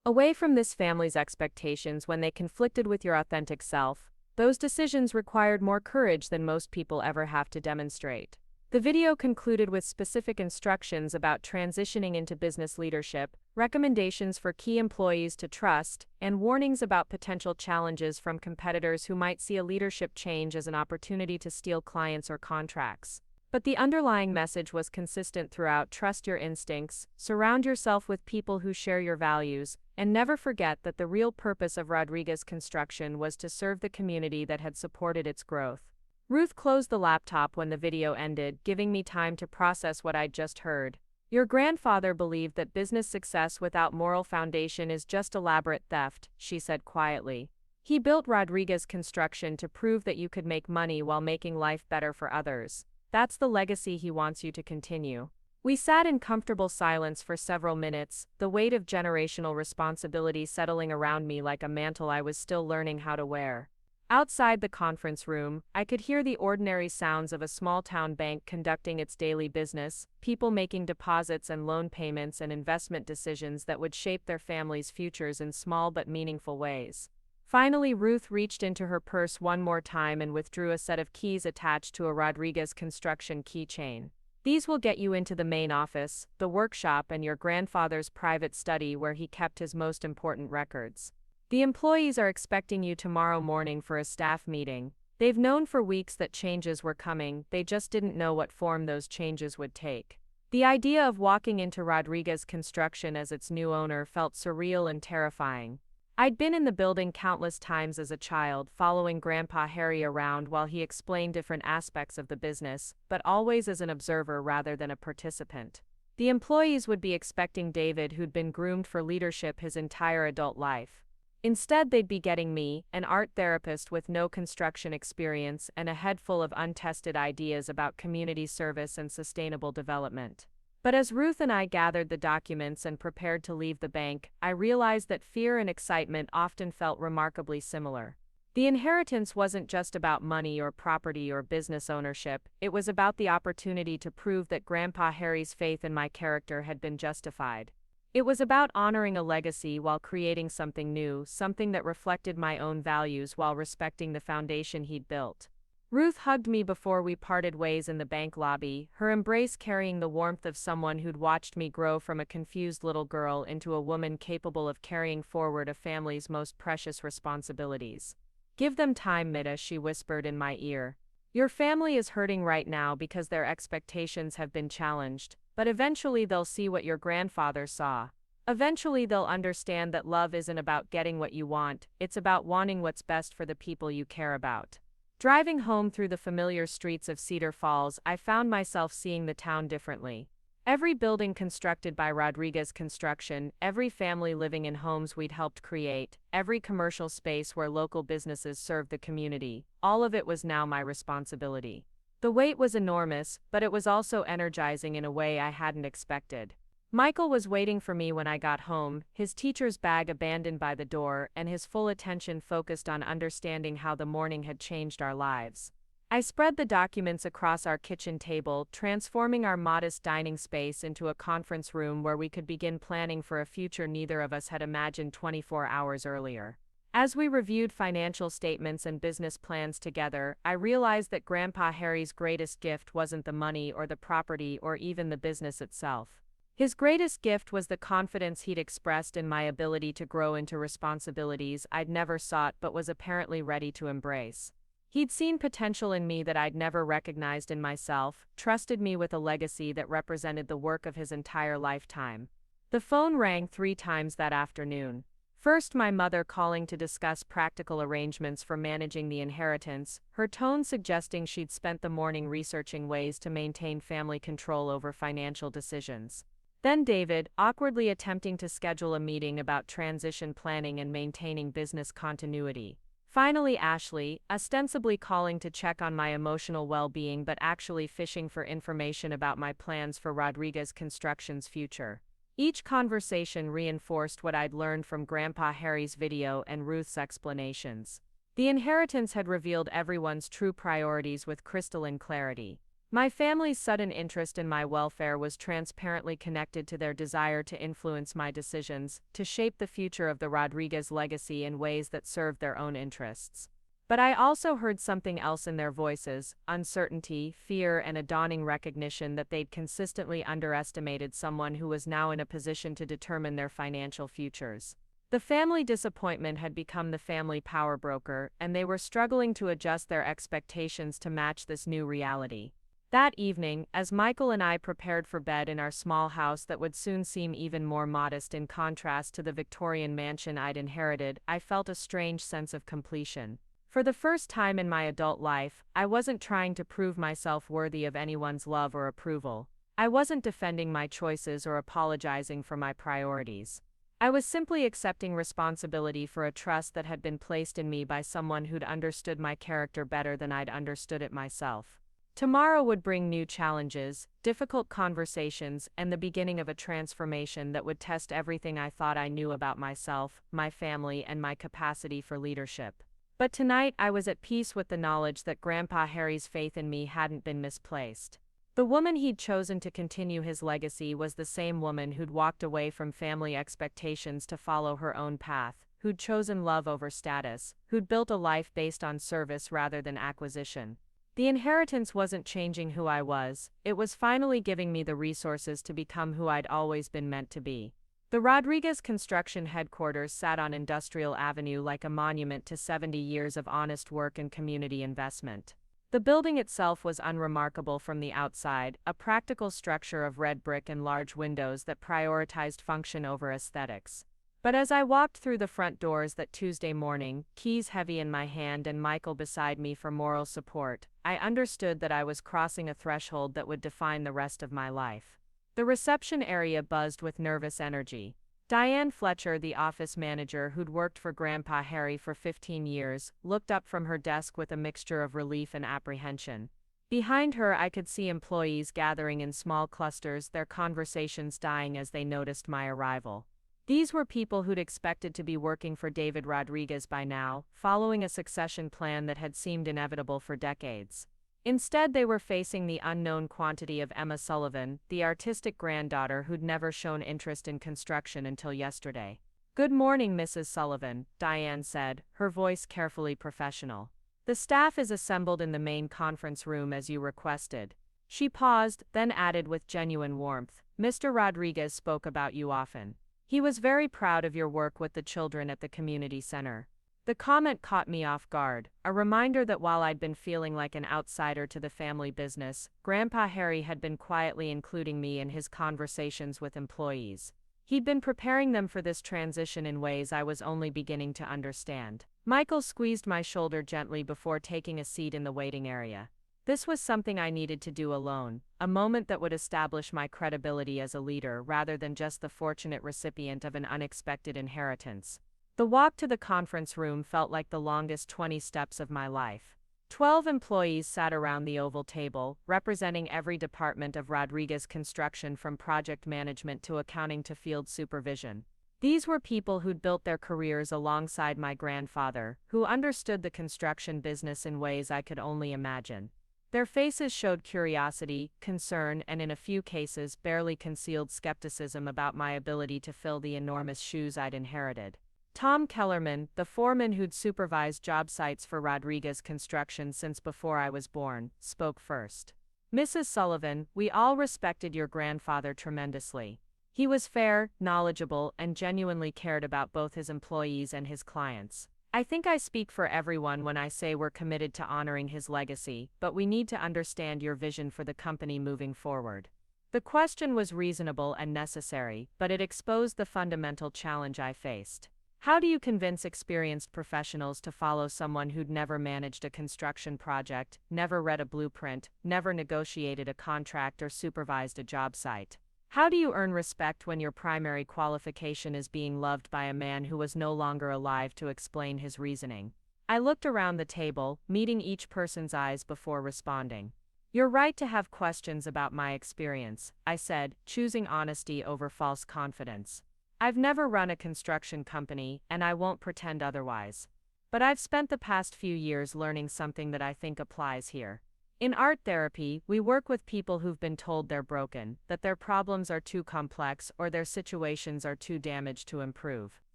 away from this family's expectations when they conflicted with your authentic self. Those decisions required more courage than most people ever have to demonstrate. The video concluded with specific instructions about transitioning into business leadership, recommendations for key employees to trust, and warnings about potential challenges from competitors who might see a leadership change as an opportunity to steal clients or contracts. But the underlying message was consistent throughout: trust your instincts, surround yourself with people who share your values, and never forget that the real purpose of Rodriguez Construction was to serve the community that had supported its growth. Ruth closed the laptop when the video ended, giving me time to process what I'd just heard. Your grandfather believed that business success without moral foundation is just elaborate theft, she said quietly. He built Rodriguez Construction to prove that you could make money while making life better for others. That's the legacy he wants you to continue. We sat in comfortable silence for several minutes, the weight of generational responsibility settling around me like a mantle I was still learning how to wear. Outside the conference room, I could hear the ordinary sounds of a small-town bank conducting its daily business, people making deposits and loan payments and investment decisions that would shape their families' futures in small but meaningful ways. Finally, Ruth reached into her purse one more time and withdrew a set of keys attached to a Rodriguez construction keychain. These will get you into the main office, the workshop, and your grandfather's private study where he kept his most important records. The employees are expecting you tomorrow morning for a staff meeting. They've known for weeks that changes were coming, they just didn't know what form those changes would take. The idea of walking into Rodriguez Construction as its new owner felt surreal and terrifying. I'd been in the building countless times as a child, following Grandpa Harry around while he explained different aspects of the business, but always as an observer rather than a participant. The employees would be expecting David, who'd been groomed for leadership his entire adult life. Instead, they'd be getting me, an art therapist with no construction experience and a head full of untested ideas about community service and sustainable development. But as Ruth and I gathered the documents and prepared to leave the bank, I realized that fear and excitement often felt remarkably similar. The inheritance wasn't just about money or property or business ownership, it was about the opportunity to prove that Grandpa Harry's faith in my character had been justified. It was about honoring a legacy while creating something new, something that reflected my own values while respecting the foundation he'd built. Ruth hugged me before we parted ways in the bank lobby, her embrace carrying the warmth of someone who'd watched me grow from a confused little girl into a woman capable of carrying forward a family's most precious responsibilities. "Give them time, Mita," she whispered in my ear. "Your family is hurting right now because their expectations have been challenged, but eventually they'll see what your grandfather saw. Eventually they'll understand that love isn't about getting what you want, it's about wanting what's best for the people you care about." Driving home through the familiar streets of Cedar Falls, I found myself seeing the town differently. Every building constructed by Rodriguez Construction, every family living in homes we'd helped create, every commercial space where local businesses served the community, all of it was now my responsibility. The weight was enormous, but it was also energizing in a way I hadn't expected. Michael was waiting for me when I got home, his teacher's bag abandoned by the door, and his full attention focused on understanding how the morning had changed our lives. I spread the documents across our kitchen table, transforming our modest dining space into a conference room where we could begin planning for a future neither of us had imagined 24 hours earlier. As we reviewed financial statements and business plans together, I realized that Grandpa Harry's greatest gift wasn't the money or the property or even the business itself. His greatest gift was the confidence he'd expressed in my ability to grow into responsibilities I'd never sought but was apparently ready to embrace. He'd seen potential in me that I'd never recognized in myself, trusted me with a legacy that represented the work of his entire lifetime. The phone rang 3 times that afternoon. First, my mother calling to discuss practical arrangements for managing the inheritance, her tone suggesting she'd spent the morning researching ways to maintain family control over financial decisions. Then David, awkwardly attempting to schedule a meeting about transition planning and maintaining business continuity. Finally, Ashley, ostensibly calling to check on my emotional well-being but actually fishing for information about my plans for Rodriguez Construction's future. Each conversation reinforced what I'd learned from Grandpa Harry's video and Ruth's explanations. The inheritance had revealed everyone's true priorities with crystalline clarity. My family's sudden interest in my welfare was transparently connected to their desire to influence my decisions, to shape the future of the Rodriguez legacy in ways that served their own interests. But I also heard something else in their voices: uncertainty, fear, and a dawning recognition that they'd consistently underestimated someone who was now in a position to determine their financial futures. The family disappointment had become the family power broker, and they were struggling to adjust their expectations to match this new reality. That evening, as Michael and I prepared for bed in our small house that would soon seem even more modest in contrast to the Victorian mansion I'd inherited, I felt a strange sense of completion. For the first time in my adult life, I wasn't trying to prove myself worthy of anyone's love or approval. I wasn't defending my choices or apologizing for my priorities. I was simply accepting responsibility for a trust that had been placed in me by someone who'd understood my character better than I'd understood it myself. Tomorrow would bring new challenges, difficult conversations, and the beginning of a transformation that would test everything I thought I knew about myself, my family, and my capacity for leadership. But tonight I was at peace with the knowledge that Grandpa Harry's faith in me hadn't been misplaced. The woman he'd chosen to continue his legacy was the same woman who'd walked away from family expectations to follow her own path, who'd chosen love over status, who'd built a life based on service rather than acquisition. The inheritance wasn't changing who I was, it was finally giving me the resources to become who I'd always been meant to be. The Rodriguez Construction headquarters sat on Industrial Avenue like a monument to 70 years of honest work and community investment. The building itself was unremarkable from the outside, a practical structure of red brick and large windows that prioritized function over aesthetics. But as I walked through the front doors that Tuesday morning, keys heavy in my hand and Michael beside me for moral support, I understood that I was crossing a threshold that would define the rest of my life. The reception area buzzed with nervous energy. Diane Fletcher, the office manager who'd worked for Grandpa Harry for 15 years, looked up from her desk with a mixture of relief and apprehension. Behind her I could see employees gathering in small clusters, their conversations dying as they noticed my arrival. These were people who'd expected to be working for David Rodriguez by now, following a succession plan that had seemed inevitable for decades. Instead, they were facing the unknown quantity of Emma Sullivan, the artistic granddaughter who'd never shown interest in construction until yesterday. "Good morning, Mrs. Sullivan," Diane said, her voice carefully professional. "The staff is assembled in the main conference room as you requested." She paused, then added with genuine warmth, "Mr. Rodriguez spoke about you often. He was very proud of your work with the children at the community center." The comment caught me off guard, a reminder that while I'd been feeling like an outsider to the family business, Grandpa Harry had been quietly including me in his conversations with employees. He'd been preparing them for this transition in ways I was only beginning to understand. Michael squeezed my shoulder gently before taking a seat in the waiting area. This was something I needed to do alone, a moment that would establish my credibility as a leader rather than just the fortunate recipient of an unexpected inheritance. The walk to the conference room felt like the longest 20 steps of my life. 12 employees sat around the oval table, representing every department of Rodriguez Construction from project management to accounting to field supervision. These were people who'd built their careers alongside my grandfather, who understood the construction business in ways I could only imagine. Their faces showed curiosity, concern, and in a few cases barely concealed skepticism about my ability to fill the enormous shoes I'd inherited. Tom Kellerman, the foreman who'd supervised job sites for Rodriguez Construction since before I was born, spoke first. "Mrs. Sullivan, we all respected your grandfather tremendously. He was fair, knowledgeable, and genuinely cared about both his employees and his clients. I think I speak for everyone when I say we're committed to honoring his legacy, but we need to understand your vision for the company moving forward." The question was reasonable and necessary, but it exposed the fundamental challenge I faced. How do you convince experienced professionals to follow someone who'd never managed a construction project, never read a blueprint, never negotiated a contract or supervised a job site? How do you earn respect when your primary qualification is being loved by a man who was no longer alive to explain his reasoning? I looked around the table, meeting each person's eyes before responding. "You're right to have questions about my experience," I said, choosing honesty over false confidence. "I've never run a construction company, and I won't pretend otherwise. But I've spent the past few years learning something that I think applies here. In art therapy, we work with people who've been told they're broken, that their problems are too complex or their situations are too damaged to improve.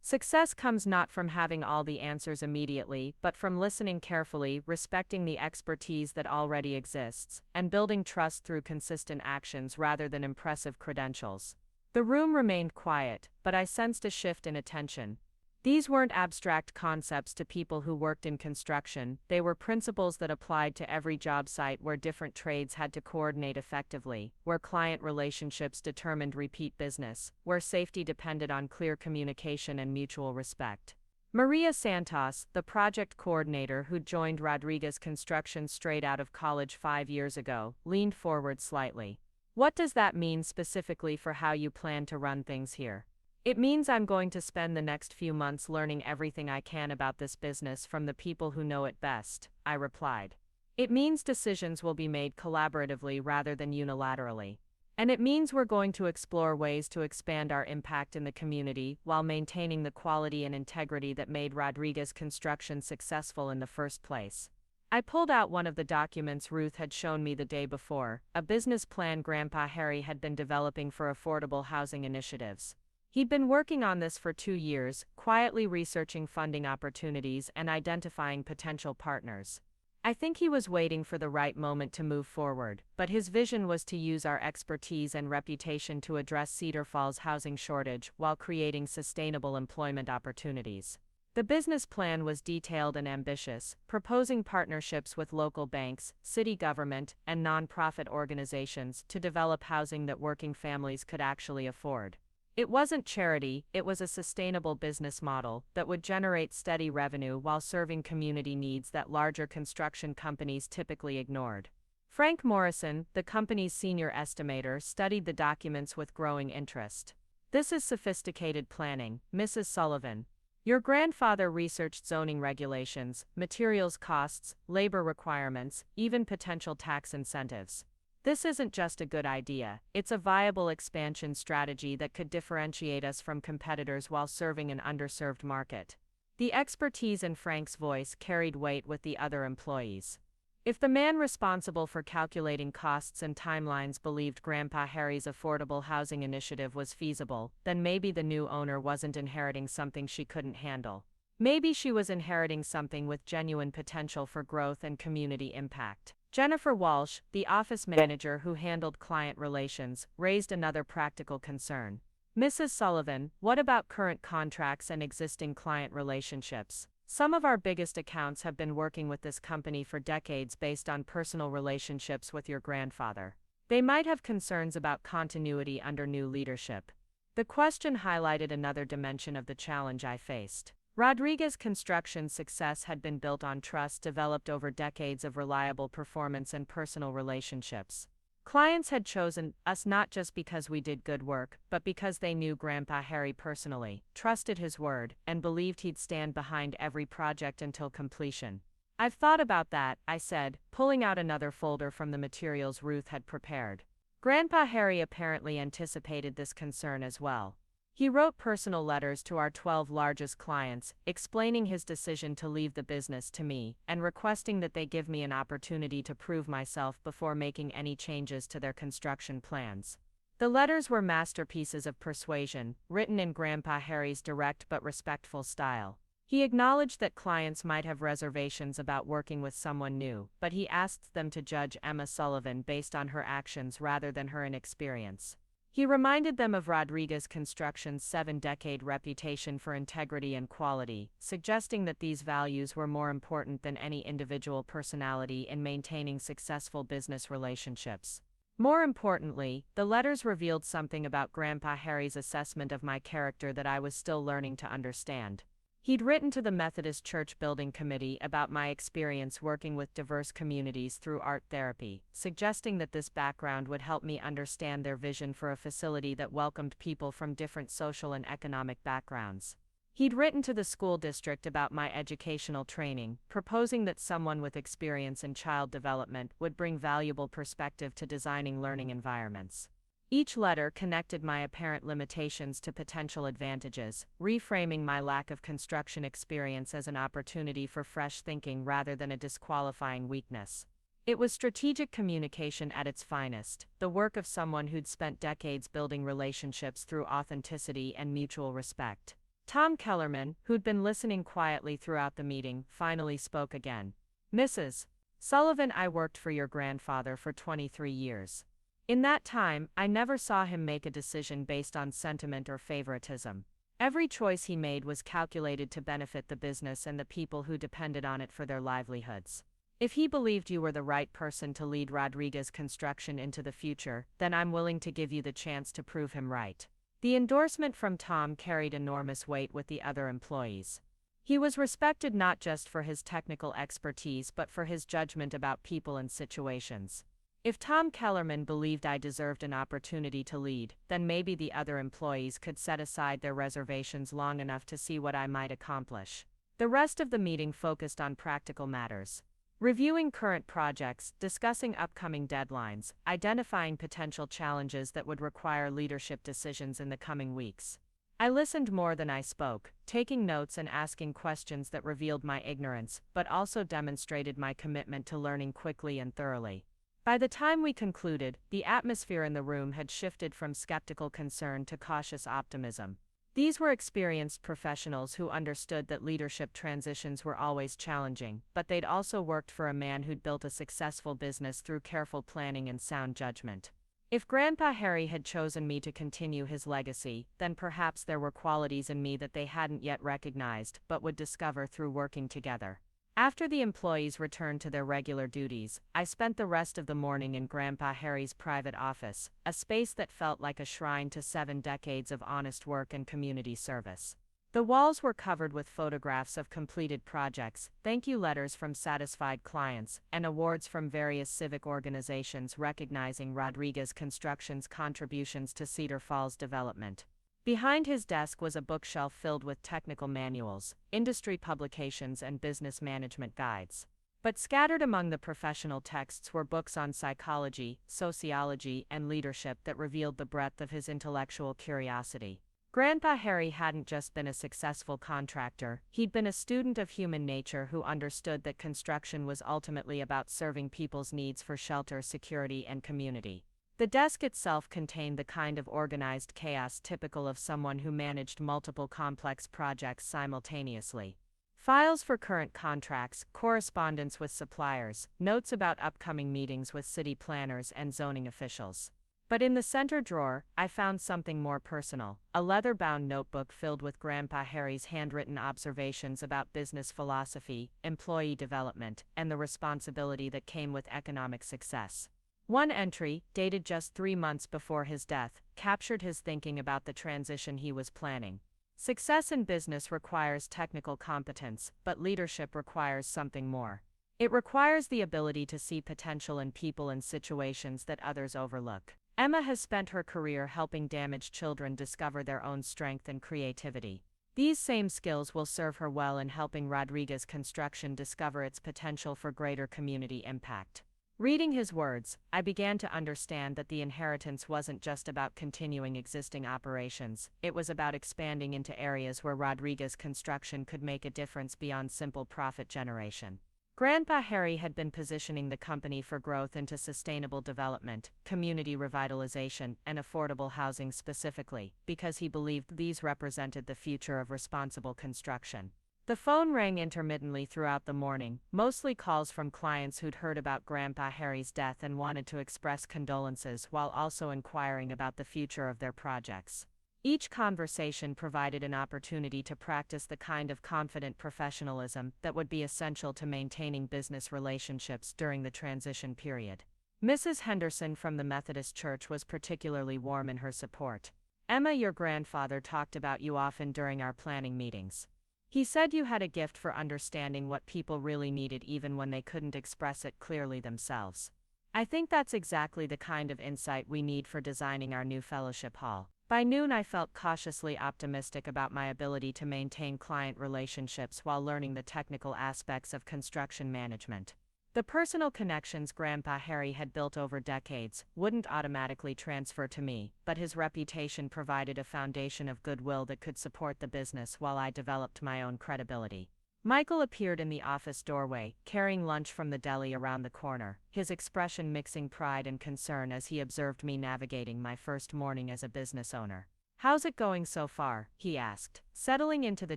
Success comes not from having all the answers immediately, but from listening carefully, respecting the expertise that already exists, and building trust through consistent actions rather than impressive credentials." The room remained quiet, but I sensed a shift in attention. These weren't abstract concepts to people who worked in construction, they were principles that applied to every job site where different trades had to coordinate effectively, where client relationships determined repeat business, where safety depended on clear communication and mutual respect. Maria Santos, the project coordinator who joined Rodriguez Construction straight out of college 5 years ago, leaned forward slightly. "What does that mean specifically for how you plan to run things here?" "It means I'm going to spend the next few months learning everything I can about this business from the people who know it best," I replied. "It means decisions will be made collaboratively rather than unilaterally. And it means we're going to explore ways to expand our impact in the community while maintaining the quality and integrity that made Rodriguez Construction successful in the first place. I pulled out one of the documents Ruth had shown me the day before, a business plan Grandpa Harry had been developing for affordable housing initiatives. He'd been working on this for 2 years, quietly researching funding opportunities and identifying potential partners. I think he was waiting for the right moment to move forward, but his vision was to use our expertise and reputation to address Cedar Falls' housing shortage while creating sustainable employment opportunities. The business plan was detailed and ambitious, proposing partnerships with local banks, city government, and nonprofit organizations to develop housing that working families could actually afford. It wasn't charity, it was a sustainable business model that would generate steady revenue while serving community needs that larger construction companies typically ignored. Frank Morrison, the company's senior estimator, studied the documents with growing interest. "This is sophisticated planning, Mrs. Sullivan. Your grandfather researched zoning regulations, materials costs, labor requirements, even potential tax incentives. This isn't just a good idea, it's a viable expansion strategy that could differentiate us from competitors while serving an underserved market." The expertise in Frank's voice carried weight with the other employees. If the man responsible for calculating costs and timelines believed Grandpa Harry's affordable housing initiative was feasible, then maybe the new owner wasn't inheriting something she couldn't handle. Maybe she was inheriting something with genuine potential for growth and community impact. Jennifer Walsh, the office manager who handled client relations, raised another practical concern. "Mrs. Sullivan, what about current contracts and existing client relationships? Some of our biggest accounts have been working with this company for decades based on personal relationships with your grandfather. They might have concerns about continuity under new leadership." The question highlighted another dimension of the challenge I faced. Rodriguez Construction's success had been built on trust developed over decades of reliable performance and personal relationships. Clients had chosen us not just because we did good work, but because they knew Grandpa Harry personally, trusted his word, and believed he'd stand behind every project until completion. "I've thought about that," I said, pulling out another folder from the materials Ruth had prepared. Grandpa Harry apparently anticipated this concern as well. He wrote personal letters to our 12 largest clients, explaining his decision to leave the business to me, and requesting that they give me an opportunity to prove myself before making any changes to their construction plans. The letters were masterpieces of persuasion, written in Grandpa Harry's direct but respectful style. He acknowledged that clients might have reservations about working with someone new, but he asked them to judge Emma Sullivan based on her actions rather than her inexperience. He reminded them of Rodriguez Construction's 7-decade reputation for integrity and quality, suggesting that these values were more important than any individual personality in maintaining successful business relationships. More importantly, the letters revealed something about Grandpa Harry's assessment of my character that I was still learning to understand. He'd written to the Methodist Church Building Committee about my experience working with diverse communities through art therapy, suggesting that this background would help me understand their vision for a facility that welcomed people from different social and economic backgrounds. He'd written to the school district about my educational training, proposing that someone with experience in child development would bring valuable perspective to designing learning environments. Each letter connected my apparent limitations to potential advantages, reframing my lack of construction experience as an opportunity for fresh thinking rather than a disqualifying weakness. It was strategic communication at its finest, the work of someone who'd spent decades building relationships through authenticity and mutual respect. Tom Kellerman, who'd been listening quietly throughout the meeting, finally spoke again. "Mrs. Sullivan, I worked for your grandfather for 23 years. In that time, I never saw him make a decision based on sentiment or favoritism. Every choice he made was calculated to benefit the business and the people who depended on it for their livelihoods. If he believed you were the right person to lead Rodriguez Construction into the future, then I'm willing to give you the chance to prove him right." The endorsement from Tom carried enormous weight with the other employees. He was respected not just for his technical expertise but for his judgment about people and situations. If Tom Kellerman believed I deserved an opportunity to lead, then maybe the other employees could set aside their reservations long enough to see what I might accomplish. The rest of the meeting focused on practical matters. Reviewing current projects, discussing upcoming deadlines, identifying potential challenges that would require leadership decisions in the coming weeks. I listened more than I spoke, taking notes and asking questions that revealed my ignorance, but also demonstrated my commitment to learning quickly and thoroughly. By the time we concluded, the atmosphere in the room had shifted from skeptical concern to cautious optimism. These were experienced professionals who understood that leadership transitions were always challenging, but they'd also worked for a man who'd built a successful business through careful planning and sound judgment. If Grandpa Harry had chosen me to continue his legacy, then perhaps there were qualities in me that they hadn't yet recognized but would discover through working together. After the employees returned to their regular duties, I spent the rest of the morning in Grandpa Harry's private office, a space that felt like a shrine to 7 decades of honest work and community service. The walls were covered with photographs of completed projects, thank you letters from satisfied clients, and awards from various civic organizations recognizing Rodriguez Construction's contributions to Cedar Falls development. Behind his desk was a bookshelf filled with technical manuals, industry publications, and business management guides. But scattered among the professional texts were books on psychology, sociology, and leadership that revealed the breadth of his intellectual curiosity. Grandpa Harry hadn't just been a successful contractor, he'd been a student of human nature who understood that construction was ultimately about serving people's needs for shelter, security, and community. The desk itself contained the kind of organized chaos typical of someone who managed multiple complex projects simultaneously. Files for current contracts, correspondence with suppliers, notes about upcoming meetings with city planners and zoning officials. But in the center drawer, I found something more personal, a leather-bound notebook filled with Grandpa Harry's handwritten observations about business philosophy, employee development, and the responsibility that came with economic success. One entry, dated just 3 months before his death, captured his thinking about the transition he was planning. Success in business requires technical competence, but leadership requires something more. It requires the ability to see potential in people and situations that others overlook. Emma has spent her career helping damaged children discover their own strength and creativity. These same skills will serve her well in helping Rodriguez Construction discover its potential for greater community impact. Reading his words, I began to understand that the inheritance wasn't just about continuing existing operations, it was about expanding into areas where Rodriguez Construction could make a difference beyond simple profit generation. Grandpa Harry had been positioning the company for growth into sustainable development, community revitalization, and affordable housing specifically, because he believed these represented the future of responsible construction. The phone rang intermittently throughout the morning, mostly calls from clients who'd heard about Grandpa Harry's death and wanted to express condolences while also inquiring about the future of their projects. Each conversation provided an opportunity to practice the kind of confident professionalism that would be essential to maintaining business relationships during the transition period. Mrs. Henderson from the Methodist Church was particularly warm in her support. "Emma, your grandfather talked about you often during our planning meetings. He said you had a gift for understanding what people really needed even when they couldn't express it clearly themselves. I think that's exactly the kind of insight we need for designing our new fellowship hall." By noon, I felt cautiously optimistic about my ability to maintain client relationships while learning the technical aspects of construction management. The personal connections Grandpa Harry had built over decades wouldn't automatically transfer to me, but his reputation provided a foundation of goodwill that could support the business while I developed my own credibility. Michael appeared in the office doorway, carrying lunch from the deli around the corner, his expression mixing pride and concern as he observed me navigating my first morning as a business owner. "How's it going so far?" he asked, settling into the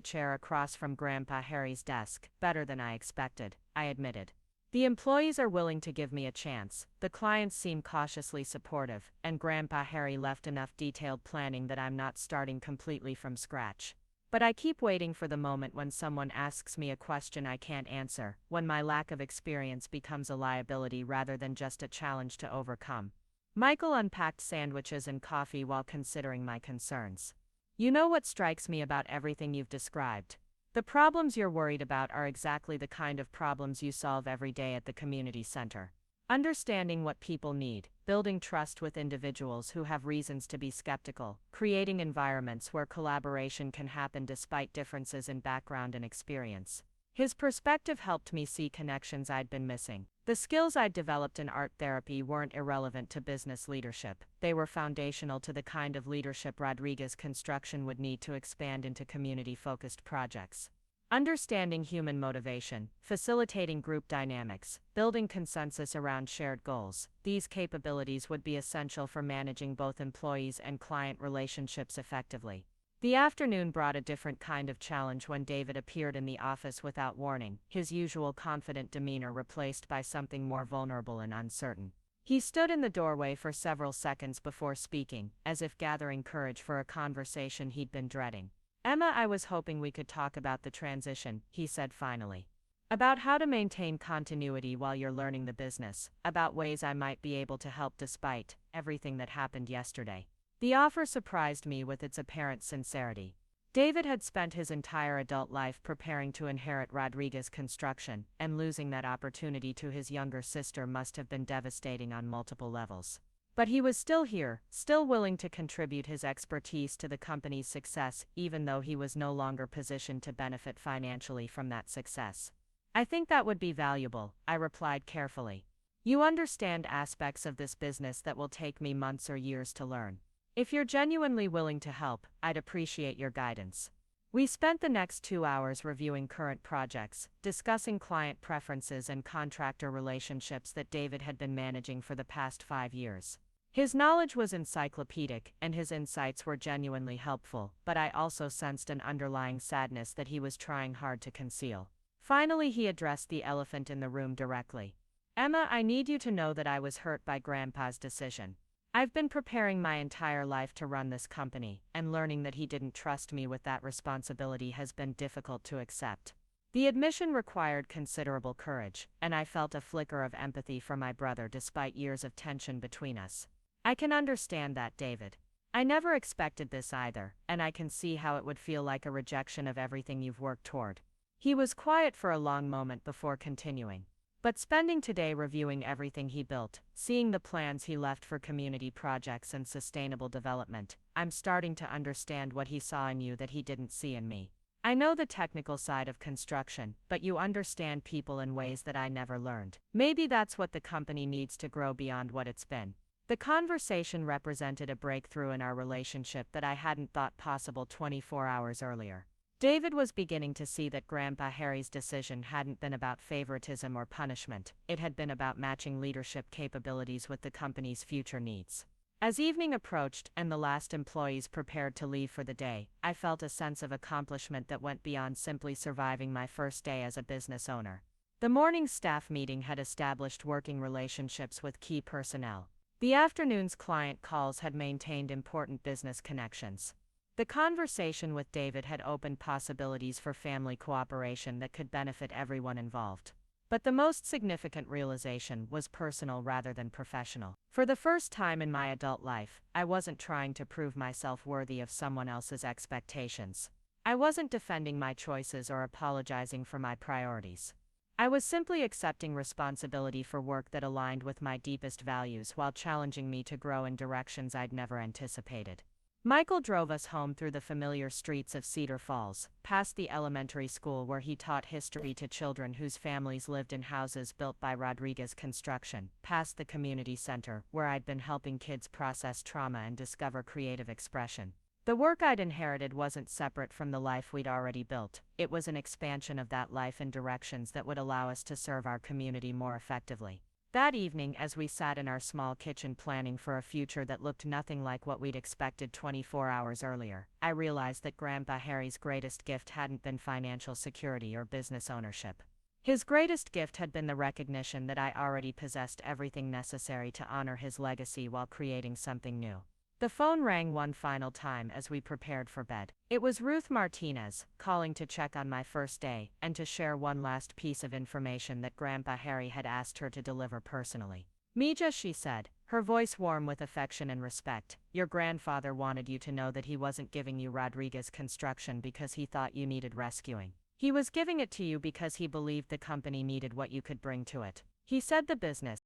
chair across from Grandpa Harry's desk. "Better than I expected," I admitted. "The employees are willing to give me a chance, the clients seem cautiously supportive, and Grandpa Harry left enough detailed planning that I'm not starting completely from scratch. But I keep waiting for the moment when someone asks me a question I can't answer, when my lack of experience becomes a liability rather than just a challenge to overcome." Michael unpacked sandwiches and coffee while considering my concerns. "You know what strikes me about everything you've described? The problems you're worried about are exactly the kind of problems you solve every day at the community center. Understanding what people need, building trust with individuals who have reasons to be skeptical, creating environments where collaboration can happen despite differences in background and experience. His perspective helped me see connections I'd been missing. The skills I'd developed in art therapy weren't irrelevant to business leadership. They were foundational to the kind of leadership Rodriguez Construction would need to expand into community-focused projects. Understanding human motivation, facilitating group dynamics, building consensus around shared goals, these capabilities would be essential for managing both employees and client relationships effectively. The afternoon brought a different kind of challenge when David appeared in the office without warning, his usual confident demeanor replaced by something more vulnerable and uncertain. He stood in the doorway for several seconds before speaking, as if gathering courage for a conversation he'd been dreading. "Emma, I was hoping we could talk about the transition," he said finally. "About how to maintain continuity while you're learning the business, about ways I might be able to help despite everything that happened yesterday." The offer surprised me with its apparent sincerity. David had spent his entire adult life preparing to inherit Rodriguez Construction, and losing that opportunity to his younger sister must have been devastating on multiple levels. But he was still here, still willing to contribute his expertise to the company's success, even though he was no longer positioned to benefit financially from that success. "I think that would be valuable," I replied carefully. "You understand aspects of this business that will take me months or years to learn. If you're genuinely willing to help, I'd appreciate your guidance." We spent the next 2 hours reviewing current projects, discussing client preferences and contractor relationships that David had been managing for the past 5 years. His knowledge was encyclopedic, and his insights were genuinely helpful, but I also sensed an underlying sadness that he was trying hard to conceal. Finally, he addressed the elephant in the room directly. "Emma, I need you to know that I was hurt by Grandpa's decision. I've been preparing my entire life to run this company, and learning that he didn't trust me with that responsibility has been difficult to accept." The admission required considerable courage, and I felt a flicker of empathy for my brother despite years of tension between us. "I can understand that, David. I never expected this either, and I can see how it would feel like a rejection of everything you've worked toward." He was quiet for a long moment before continuing. "But spending today reviewing everything he built, seeing the plans he left for community projects and sustainable development, I'm starting to understand what he saw in you that he didn't see in me. I know the technical side of construction, but you understand people in ways that I never learned. Maybe that's what the company needs to grow beyond what it's been." The conversation represented a breakthrough in our relationship that I hadn't thought possible 24 hours earlier. David was beginning to see that Grandpa Harry's decision hadn't been about favoritism or punishment, it had been about matching leadership capabilities with the company's future needs. As evening approached and the last employees prepared to leave for the day, I felt a sense of accomplishment that went beyond simply surviving my first day as a business owner. The morning's staff meeting had established working relationships with key personnel. The afternoon's client calls had maintained important business connections. The conversation with David had opened possibilities for family cooperation that could benefit everyone involved. But the most significant realization was personal rather than professional. For the first time in my adult life, I wasn't trying to prove myself worthy of someone else's expectations. I wasn't defending my choices or apologizing for my priorities. I was simply accepting responsibility for work that aligned with my deepest values while challenging me to grow in directions I'd never anticipated. Michael drove us home through the familiar streets of Cedar Falls, past the elementary school where he taught history to children whose families lived in houses built by Rodriguez Construction, past the community center, where I'd been helping kids process trauma and discover creative expression. The work I'd inherited wasn't separate from the life we'd already built, it was an expansion of that life in directions that would allow us to serve our community more effectively. That evening, as we sat in our small kitchen planning for a future that looked nothing like what we'd expected 24 hours earlier, I realized that Grandpa Harry's greatest gift hadn't been financial security or business ownership. His greatest gift had been the recognition that I already possessed everything necessary to honor his legacy while creating something new. The phone rang one final time as we prepared for bed. It was Ruth Martinez, calling to check on my first day, and to share one last piece of information that Grandpa Harry had asked her to deliver personally. "Mija," she said, her voice warm with affection and respect, "your grandfather wanted you to know that he wasn't giving you Rodriguez Construction because he thought you needed rescuing. He was giving it to you because he believed the company needed what you could bring to it. He said the business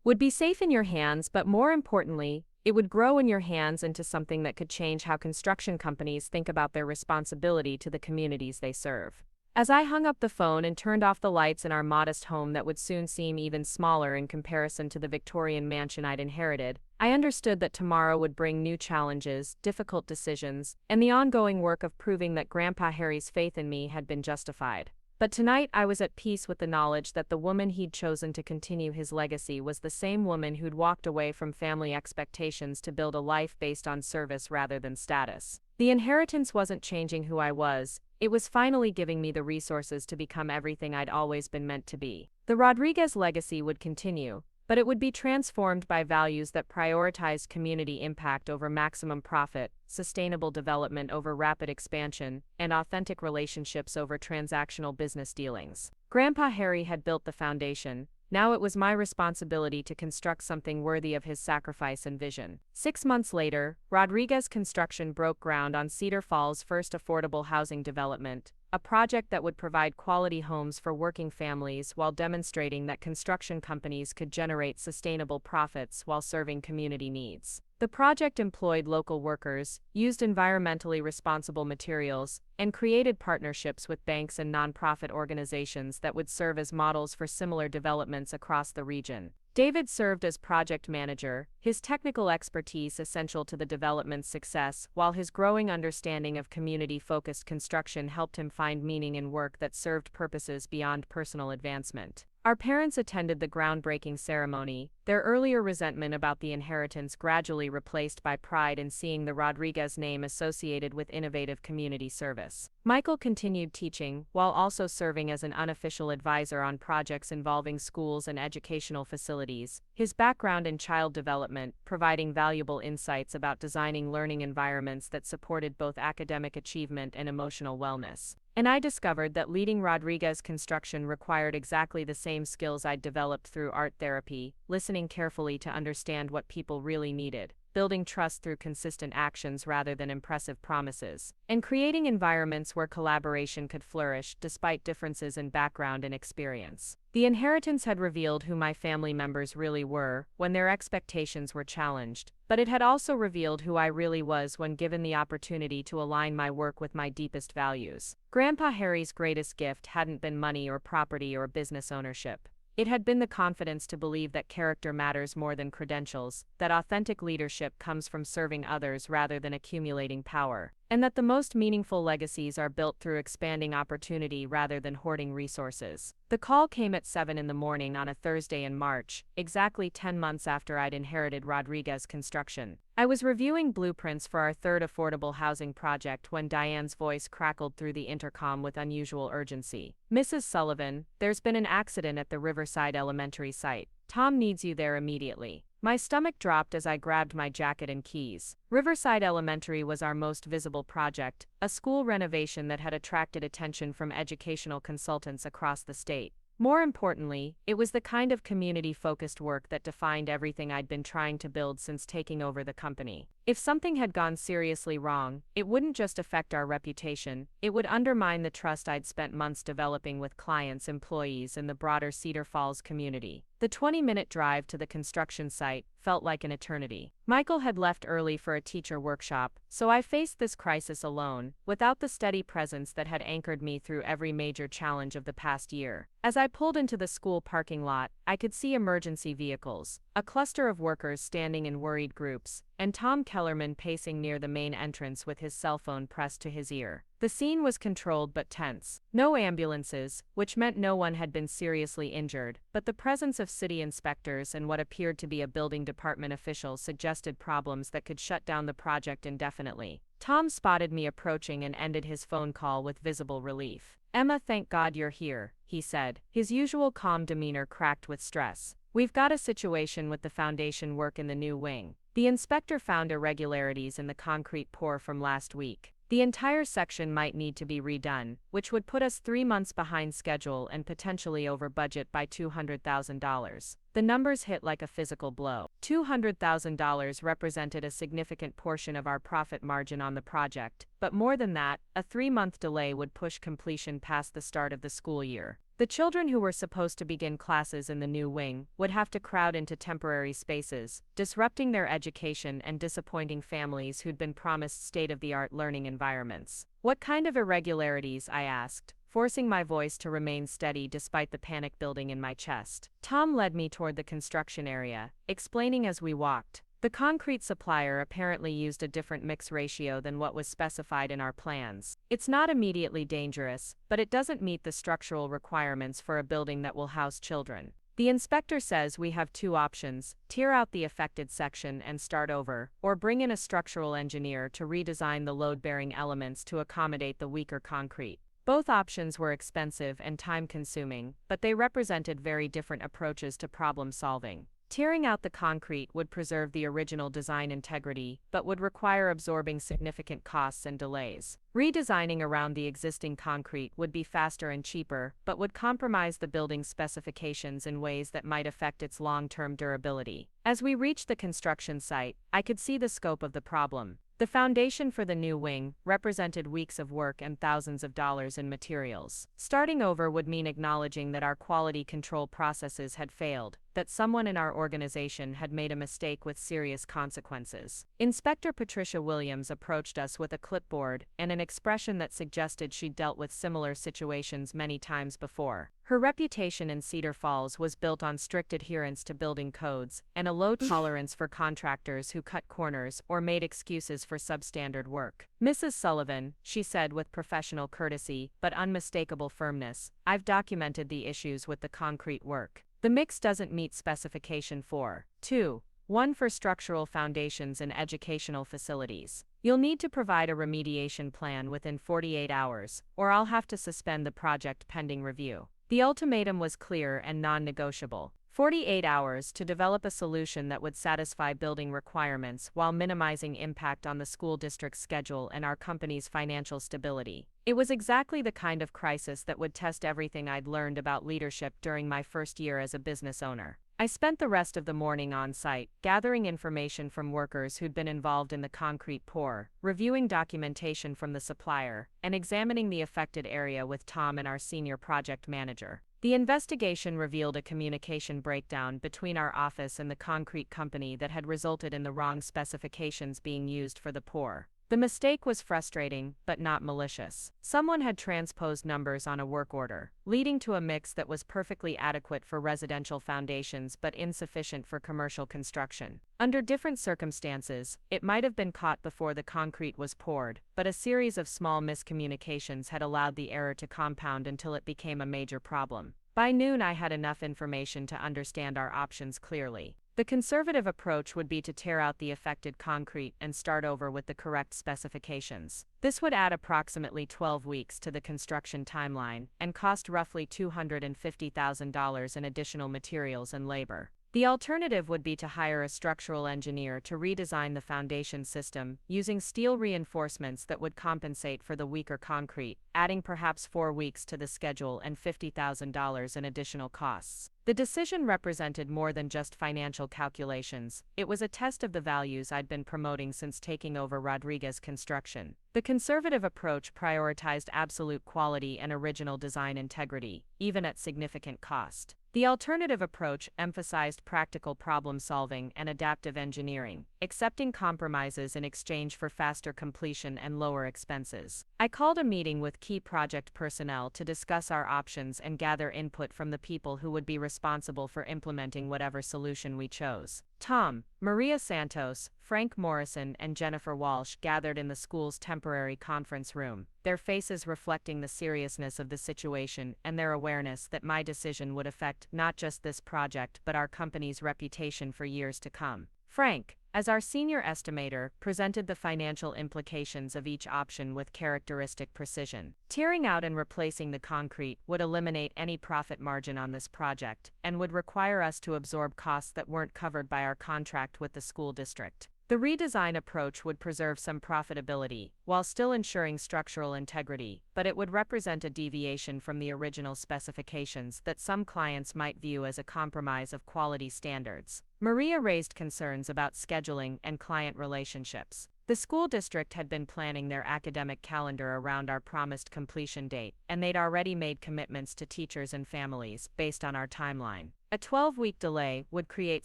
would be safe in your hands, but more importantly, it would grow in your hands into something that could change how construction companies think about their responsibility to the communities they serve." As I hung up the phone and turned off the lights in our modest home that would soon seem even smaller in comparison to the Victorian mansion I'd inherited, I understood that tomorrow would bring new challenges, difficult decisions, and the ongoing work of proving that Grandpa Harry's faith in me had been justified. But tonight I was at peace with the knowledge that the woman he'd chosen to continue his legacy was the same woman who'd walked away from family expectations to build a life based on service rather than status. The inheritance wasn't changing who I was, it was finally giving me the resources to become everything I'd always been meant to be. The Rodriguez legacy would continue, but it would be transformed by values that prioritized community impact over maximum profit, sustainable development over rapid expansion, and authentic relationships over transactional business dealings. Grandpa Harry had built the foundation. Now it was my responsibility to construct something worthy of his sacrifice and vision. 6 months later, Rodriguez Construction broke ground on Cedar Falls' first affordable housing development, a project that would provide quality homes for working families while demonstrating that construction companies could generate sustainable profits while serving community needs. The project employed local workers, used environmentally responsible materials, and created partnerships with banks and nonprofit organizations that would serve as models for similar developments across the region. David served as project manager, his technical expertise essential to the development's success, while his growing understanding of community-focused construction helped him find meaning in work that served purposes beyond personal advancement. Our parents attended the groundbreaking ceremony, their earlier resentment about the inheritance gradually replaced by pride in seeing the Rodriguez name associated with innovative community service. Michael continued teaching, while also serving as an unofficial advisor on projects involving schools and educational facilities, his background in child development providing valuable insights about designing learning environments that supported both academic achievement and emotional wellness. And I discovered that leading Rodriguez Construction required exactly the same skills I'd developed through art therapy, listening carefully to understand what people really needed, building trust through consistent actions rather than impressive promises, and creating environments where collaboration could flourish despite differences in background and experience. The inheritance had revealed who my family members really were when their expectations were challenged, but it had also revealed who I really was when given the opportunity to align my work with my deepest values. Grandpa Harry's greatest gift hadn't been money or property or business ownership. It had been the confidence to believe that character matters more than credentials, that authentic leadership comes from serving others rather than accumulating power, and that the most meaningful legacies are built through expanding opportunity rather than hoarding resources. The call came at 7 in the morning on a Thursday in March, exactly 10 months after I'd inherited Rodriguez Construction. I was reviewing blueprints for our third affordable housing project when Diane's voice crackled through the intercom with unusual urgency. "Mrs. Sullivan, there's been an accident at the Riverside Elementary site. Tom needs you there immediately." My stomach dropped as I grabbed my jacket and keys. Riverside Elementary was our most visible project, a school renovation that had attracted attention from educational consultants across the state. More importantly, it was the kind of community-focused work that defined everything I'd been trying to build since taking over the company. If something had gone seriously wrong, it wouldn't just affect our reputation, it would undermine the trust I'd spent months developing with clients, employees, and the broader Cedar Falls community. The 20-minute drive to the construction site felt like an eternity. Michael had left early for a teacher workshop, so I faced this crisis alone, without the steady presence that had anchored me through every major challenge of the past year. As I pulled into the school parking lot, I could see emergency vehicles, a cluster of workers standing in worried groups, and Tom Kellerman pacing near the main entrance with his cell phone pressed to his ear. The scene was controlled but tense. No ambulances, which meant no one had been seriously injured, but the presence of city inspectors and what appeared to be a building department official suggested problems that could shut down the project indefinitely. Tom spotted me approaching and ended his phone call with visible relief. "Emma, thank God you're here," he said, his usual calm demeanor cracked with stress. "We've got a situation with the foundation work in the new wing. The inspector found irregularities in the concrete pour from last week. The entire section might need to be redone, which would put us 3 months behind schedule and potentially over budget by $200,000. The numbers hit like a physical blow. $200,000 represented a significant portion of our profit margin on the project, but more than that, a 3-month delay would push completion past the start of the school year. The children who were supposed to begin classes in the new wing would have to crowd into temporary spaces, disrupting their education and disappointing families who'd been promised state-of-the-art learning environments. "What kind of irregularities?" I asked, forcing my voice to remain steady despite the panic building in my chest. Tom led me toward the construction area, explaining as we walked. The concrete supplier apparently used a different mix ratio than what was specified in our plans. It's not immediately dangerous, but it doesn't meet the structural requirements for a building that will house children. The inspector says we have two options: tear out the affected section and start over, or bring in a structural engineer to redesign the load-bearing elements to accommodate the weaker concrete. Both options were expensive and time-consuming, but they represented very different approaches to problem solving. Tearing out the concrete would preserve the original design integrity, but would require absorbing significant costs and delays. Redesigning around the existing concrete would be faster and cheaper, but would compromise the building's specifications in ways that might affect its long-term durability. As we reached the construction site, I could see the scope of the problem. The foundation for the new wing represented weeks of work and thousands of dollars in materials. Starting over would mean acknowledging that our quality control processes had failed, that someone in our organization had made a mistake with serious consequences. Inspector Patricia Williams approached us with a clipboard and an expression that suggested she'd dealt with similar situations many times before. Her reputation in Cedar Falls was built on strict adherence to building codes and a low tolerance for contractors who cut corners or made excuses for substandard work. "Mrs. Sullivan," she said with professional courtesy but unmistakable firmness, "I've documented the issues with the concrete work. The mix doesn't meet specification 4.2.1 for structural foundations in educational facilities. You'll need to provide a remediation plan within 48 hours, or I'll have to suspend the project pending review." The ultimatum was clear and non-negotiable: 48 hours to develop a solution that would satisfy building requirements while minimizing impact on the school district's schedule and our company's financial stability. It was exactly the kind of crisis that would test everything I'd learned about leadership during my first year as a business owner. I spent the rest of the morning on site, gathering information from workers who'd been involved in the concrete pour, reviewing documentation from the supplier, and examining the affected area with Tom and our senior project manager. The investigation revealed a communication breakdown between our office and the concrete company that had resulted in the wrong specifications being used for the pour. The mistake was frustrating, but not malicious. Someone had transposed numbers on a work order, leading to a mix that was perfectly adequate for residential foundations but insufficient for commercial construction. Under different circumstances, it might have been caught before the concrete was poured, but a series of small miscommunications had allowed the error to compound until it became a major problem. By noon, I had enough information to understand our options clearly. The conservative approach would be to tear out the affected concrete and start over with the correct specifications. This would add approximately 12 weeks to the construction timeline and cost roughly $250,000 in additional materials and labor. The alternative would be to hire a structural engineer to redesign the foundation system, using steel reinforcements that would compensate for the weaker concrete, adding perhaps 4 weeks to the schedule and $50,000 in additional costs. The decision represented more than just financial calculations. It was a test of the values I'd been promoting since taking over Rodriguez Construction. The conservative approach prioritized absolute quality and original design integrity, even at significant cost. The alternative approach emphasized practical problem-solving and adaptive engineering, accepting compromises in exchange for faster completion and lower expenses. I called a meeting with key project personnel to discuss our options and gather input from the people who would be responsible for implementing whatever solution we chose. Tom, Maria Santos, Frank Morrison, and Jennifer Walsh gathered in the school's temporary conference room, their faces reflecting the seriousness of the situation and their awareness that my decision would affect not just this project but our company's reputation for years to come. Frank, as our senior estimator, presented the financial implications of each option with characteristic precision. Tearing out and replacing the concrete would eliminate any profit margin on this project and would require us to absorb costs that weren't covered by our contract with the school district. The redesign approach would preserve some profitability, while still ensuring structural integrity, but it would represent a deviation from the original specifications that some clients might view as a compromise of quality standards. Maria raised concerns about scheduling and client relationships. The school district had been planning their academic calendar around our promised completion date, and they'd already made commitments to teachers and families based on our timeline. A 12-week delay would create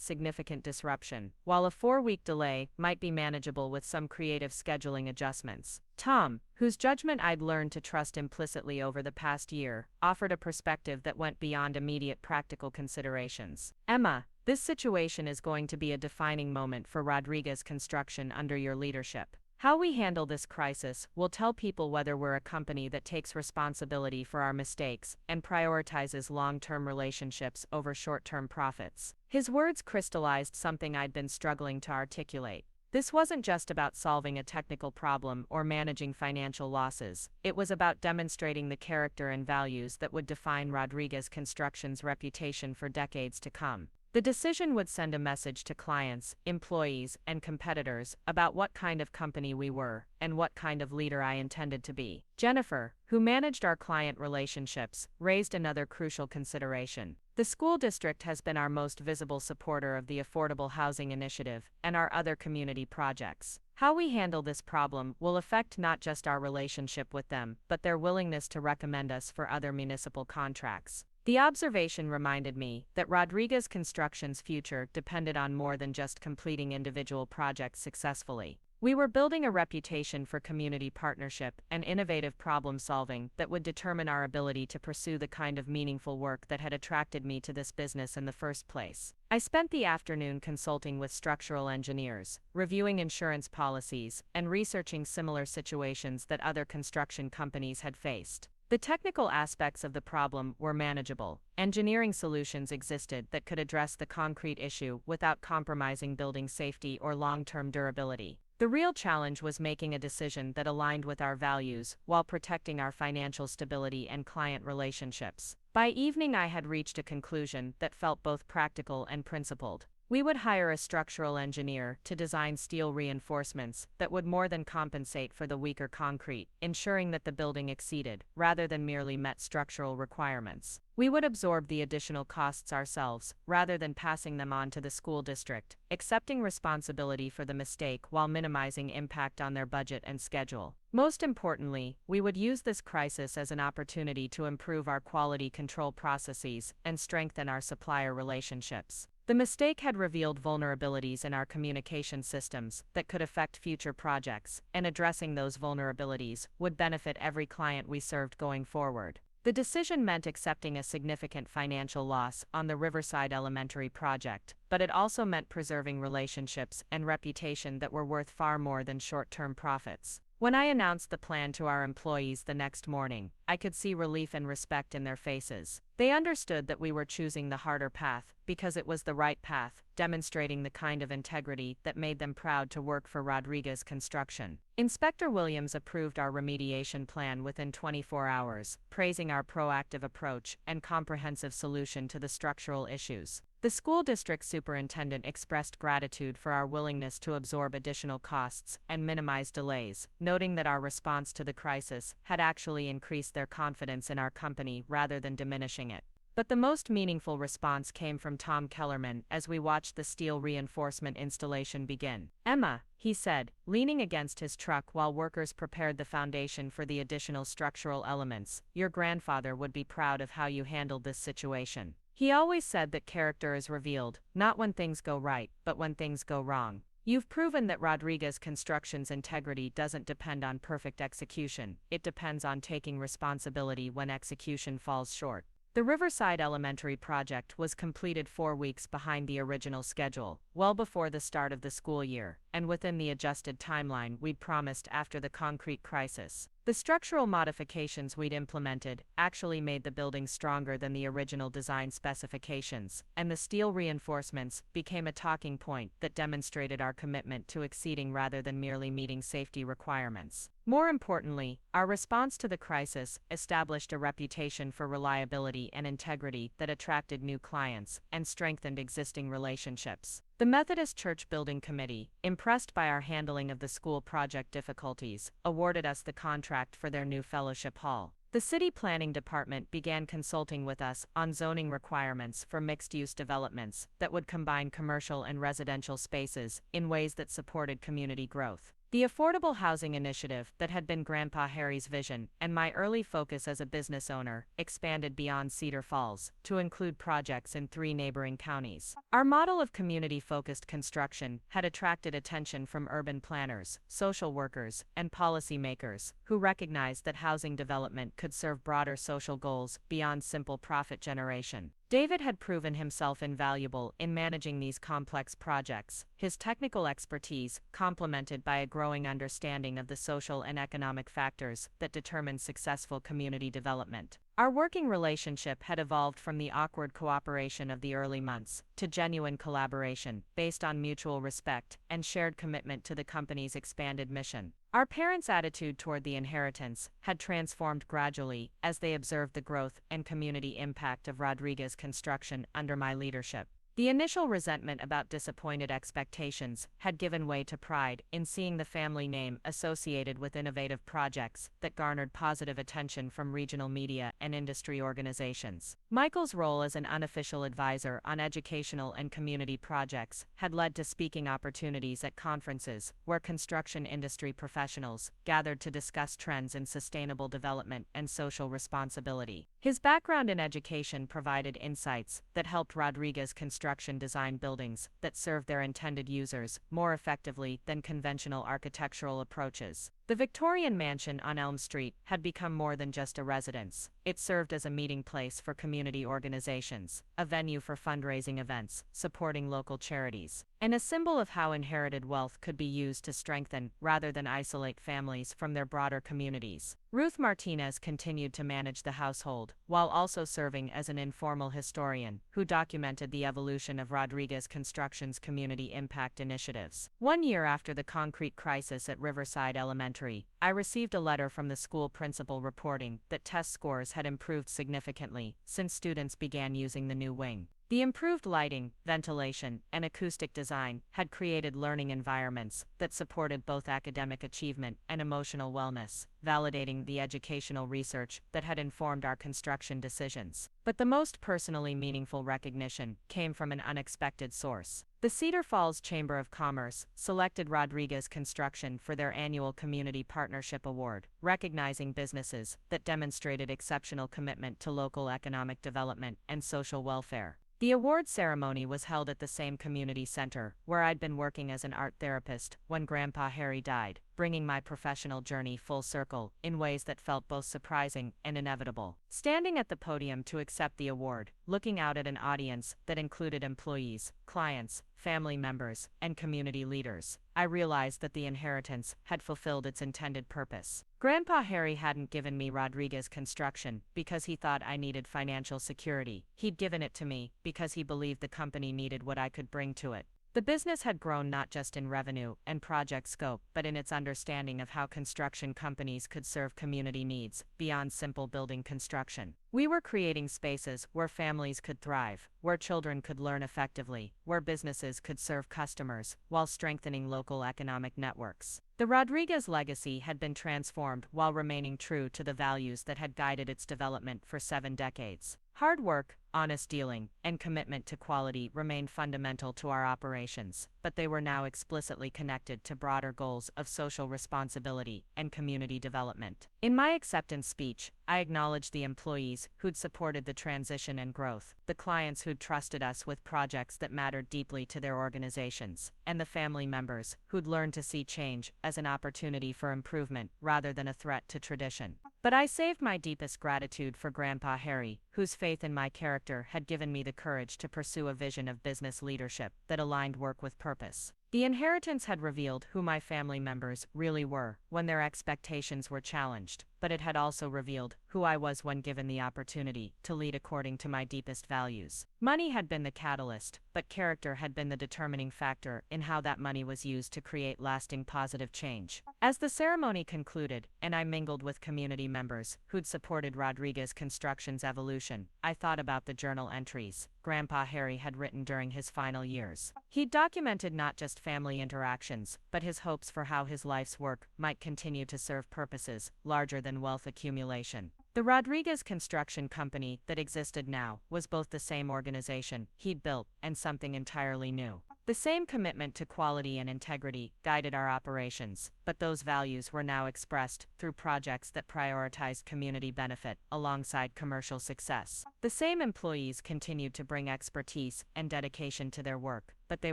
significant disruption, while a 4-week delay might be manageable with some creative scheduling adjustments. Tom, whose judgment I'd learned to trust implicitly over the past year, offered a perspective that went beyond immediate practical considerations. Emma, this situation is going to be a defining moment for Rodriguez Construction under your leadership. How we handle this crisis will tell people whether we're a company that takes responsibility for our mistakes and prioritizes long-term relationships over short-term profits. His words crystallized something I'd been struggling to articulate. This wasn't just about solving a technical problem or managing financial losses. It was about demonstrating the character and values that would define Rodriguez Construction's reputation for decades to come. The decision would send a message to clients, employees, and competitors about what kind of company we were and what kind of leader I intended to be. Jennifer, who managed our client relationships, raised another crucial consideration. The school district has been our most visible supporter of the Affordable Housing Initiative and our other community projects. How we handle this problem will affect not just our relationship with them, but their willingness to recommend us for other municipal contracts. The observation reminded me that Rodriguez Construction's future depended on more than just completing individual projects successfully. We were building a reputation for community partnership and innovative problem solving that would determine our ability to pursue the kind of meaningful work that had attracted me to this business in the first place. I spent the afternoon consulting with structural engineers, reviewing insurance policies, and researching similar situations that other construction companies had faced. The technical aspects of the problem were manageable. Engineering solutions existed that could address the concrete issue without compromising building safety or long-term durability. The real challenge was making a decision that aligned with our values while protecting our financial stability and client relationships. By evening, I had reached a conclusion that felt both practical and principled. We would hire a structural engineer to design steel reinforcements that would more than compensate for the weaker concrete, ensuring that the building exceeded, rather than merely met structural requirements. We would absorb the additional costs ourselves, rather than passing them on to the school district, accepting responsibility for the mistake while minimizing impact on their budget and schedule. Most importantly, we would use this crisis as an opportunity to improve our quality control processes and strengthen our supplier relationships. The mistake had revealed vulnerabilities in our communication systems that could affect future projects, and addressing those vulnerabilities would benefit every client we served going forward. The decision meant accepting a significant financial loss on the Riverside Elementary project, but it also meant preserving relationships and reputation that were worth far more than short-term profits. When I announced the plan to our employees the next morning, I could see relief and respect in their faces. They understood that we were choosing the harder path because it was the right path, demonstrating the kind of integrity that made them proud to work for Rodriguez Construction. Inspector Williams approved our remediation plan within 24 hours, praising our proactive approach and comprehensive solution to the structural issues. The school district superintendent expressed gratitude for our willingness to absorb additional costs and minimize delays, noting that our response to the crisis had actually increased their confidence in our company rather than diminishing it. But the most meaningful response came from Tom Kellerman as we watched the steel reinforcement installation begin. "Emma," he said, leaning against his truck while workers prepared the foundation for the additional structural elements, "your grandfather would be proud of how you handled this situation. He always said that character is revealed, not when things go right, but when things go wrong. You've proven that Rodriguez Construction's integrity doesn't depend on perfect execution, it depends on taking responsibility when execution falls short." The Riverside Elementary project was completed 4 weeks behind the original schedule, well before the start of the school year, and within the adjusted timeline we'd promised after the concrete crisis. The structural modifications we'd implemented actually made the building stronger than the original design specifications, and the steel reinforcements became a talking point that demonstrated our commitment to exceeding rather than merely meeting safety requirements. More importantly, our response to the crisis established a reputation for reliability and integrity that attracted new clients and strengthened existing relationships. The Methodist Church Building Committee, impressed by our handling of the school project difficulties, awarded us the contract for their new fellowship hall. The City Planning Department began consulting with us on zoning requirements for mixed-use developments that would combine commercial and residential spaces in ways that supported community growth. The affordable housing initiative that had been Grandpa Harry's vision and my early focus as a business owner expanded beyond Cedar Falls to include projects in 3 neighboring counties. Our model of community-focused construction had attracted attention from urban planners, social workers, and policymakers who recognized that housing development could serve broader social goals beyond simple profit generation. David had proven himself invaluable in managing these complex projects, his technical expertise complemented by a growing understanding of the social and economic factors that determine successful community development. Our working relationship had evolved from the awkward cooperation of the early months to genuine collaboration based on mutual respect and shared commitment to the company's expanded mission. Our parents' attitude toward the inheritance had transformed gradually as they observed the growth and community impact of Rodriguez construction under my leadership. The initial resentment about disappointed expectations had given way to pride in seeing the family name associated with innovative projects that garnered positive attention from regional media and industry organizations. Michael's role as an unofficial advisor on educational and community projects had led to speaking opportunities at conferences where construction industry professionals gathered to discuss trends in sustainable development and social responsibility. His background in education provided insights that helped Rodriguez construction design buildings that served their intended users more effectively than conventional architectural approaches. The Victorian mansion on Elm Street had become more than just a residence. It served as a meeting place for community organizations, a venue for fundraising events, supporting local charities, and a symbol of how inherited wealth could be used to strengthen rather than isolate families from their broader communities. Ruth Martinez continued to manage the household, while also serving as an informal historian who documented the evolution of Rodriguez Construction's community impact initiatives. 1 year after the concrete crisis at Riverside Elementary, I received a letter from the school principal reporting that test scores had improved significantly since students began using the new wing. The improved lighting, ventilation, and acoustic design had created learning environments that supported both academic achievement and emotional wellness, validating the educational research that had informed our construction decisions. But the most personally meaningful recognition came from an unexpected source. The Cedar Falls Chamber of Commerce selected Rodriguez Construction for their annual Community Partnership Award, recognizing businesses that demonstrated exceptional commitment to local economic development and social welfare. The award ceremony was held at the same community center where I'd been working as an art therapist when Grandpa Harry died, bringing my professional journey full circle in ways that felt both surprising and inevitable. Standing at the podium to accept the award, looking out at an audience that included employees, clients, family members, and community leaders, I realized that the inheritance had fulfilled its intended purpose. Grandpa Harry hadn't given me Rodriguez Construction because he thought I needed financial security. He'd given it to me because he believed the company needed what I could bring to it. The business had grown not just in revenue and project scope, but in its understanding of how construction companies could serve community needs beyond simple building construction. We were creating spaces where families could thrive, where children could learn effectively, where businesses could serve customers, while strengthening local economic networks. The Rodriguez legacy had been transformed while remaining true to the values that had guided its development for 7 decades. Hard work, honest dealing, and commitment to quality remained fundamental to our operations, but they were now explicitly connected to broader goals of social responsibility and community development. In my acceptance speech, I acknowledged the employees who'd supported the transition and growth, the clients who'd trusted us with projects that mattered deeply to their organizations, and the family members who'd learned to see change as an opportunity for improvement rather than a threat to tradition. But I saved my deepest gratitude for Grandpa Harry, whose faith in my character had given me the courage to pursue a vision of business leadership that aligned work with purpose. The inheritance had revealed who my family members really were when their expectations were challenged, but it had also revealed who I was when given the opportunity to lead according to my deepest values. Money had been the catalyst, but character had been the determining factor in how that money was used to create lasting positive change. As the ceremony concluded, and I mingled with community members who'd supported Rodriguez Construction's evolution, I thought about the journal entries Grandpa Harry had written during his final years. He'd documented not just family interactions, but his hopes for how his life's work might continue to serve purposes larger than wealth accumulation. The Rodriguez Construction Company that existed now was both the same organization he'd built and something entirely new. The same commitment to quality and integrity guided our operations, but those values were now expressed through projects that prioritized community benefit alongside commercial success. The same employees continued to bring expertise and dedication to their work, but they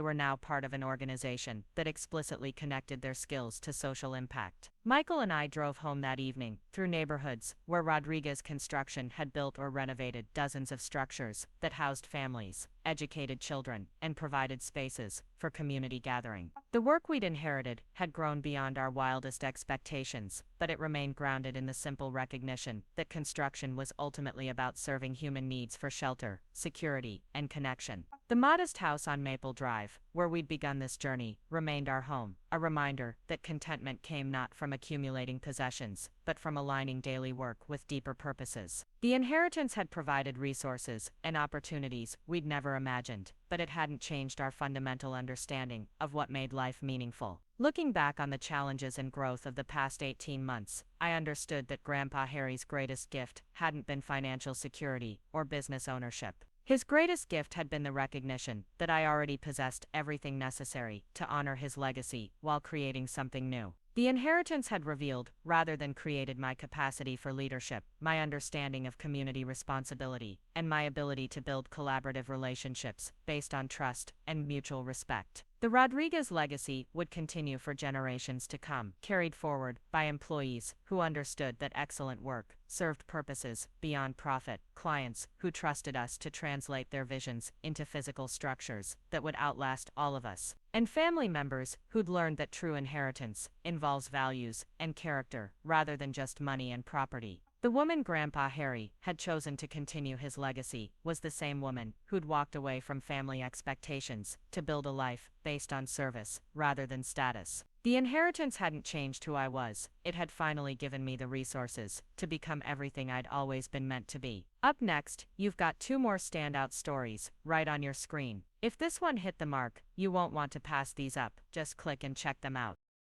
were now part of an organization that explicitly connected their skills to social impact. Michael and I drove home that evening, through neighborhoods where Rodriguez Construction had built or renovated dozens of structures that housed families, educated children, and provided spaces for community gathering. The work we'd inherited had grown beyond our wildest expectations, but it remained grounded in the simple recognition that construction was ultimately about serving human needs for shelter, security, and connection. The modest house on Maple Drive, where we'd begun this journey, remained our home, a reminder that contentment came not from accumulating possessions, but from aligning daily work with deeper purposes. The inheritance had provided resources and opportunities we'd never imagined, but it hadn't changed our fundamental understanding of what made life meaningful. Looking back on the challenges and growth of the past 18 months, I understood that Grandpa Harry's greatest gift hadn't been financial security or business ownership. His greatest gift had been the recognition that I already possessed everything necessary to honor his legacy while creating something new. The inheritance had revealed, rather than created, my capacity for leadership, my understanding of community responsibility, and my ability to build collaborative relationships based on trust and mutual respect. The Rodriguez legacy would continue for generations to come, carried forward by employees who understood that excellent work served purposes beyond profit, clients who trusted us to translate their visions into physical structures that would outlast all of us, and family members who'd learned that true inheritance involves values and character rather than just money and property. The woman Grandpa Harry had chosen to continue his legacy was the same woman who'd walked away from family expectations to build a life based on service rather than status. The inheritance hadn't changed who I was, it had finally given me the resources to become everything I'd always been meant to be. Up next, you've got 2 more standout stories right on your screen. If this one hit the mark, you won't want to pass these up, just click and check them out.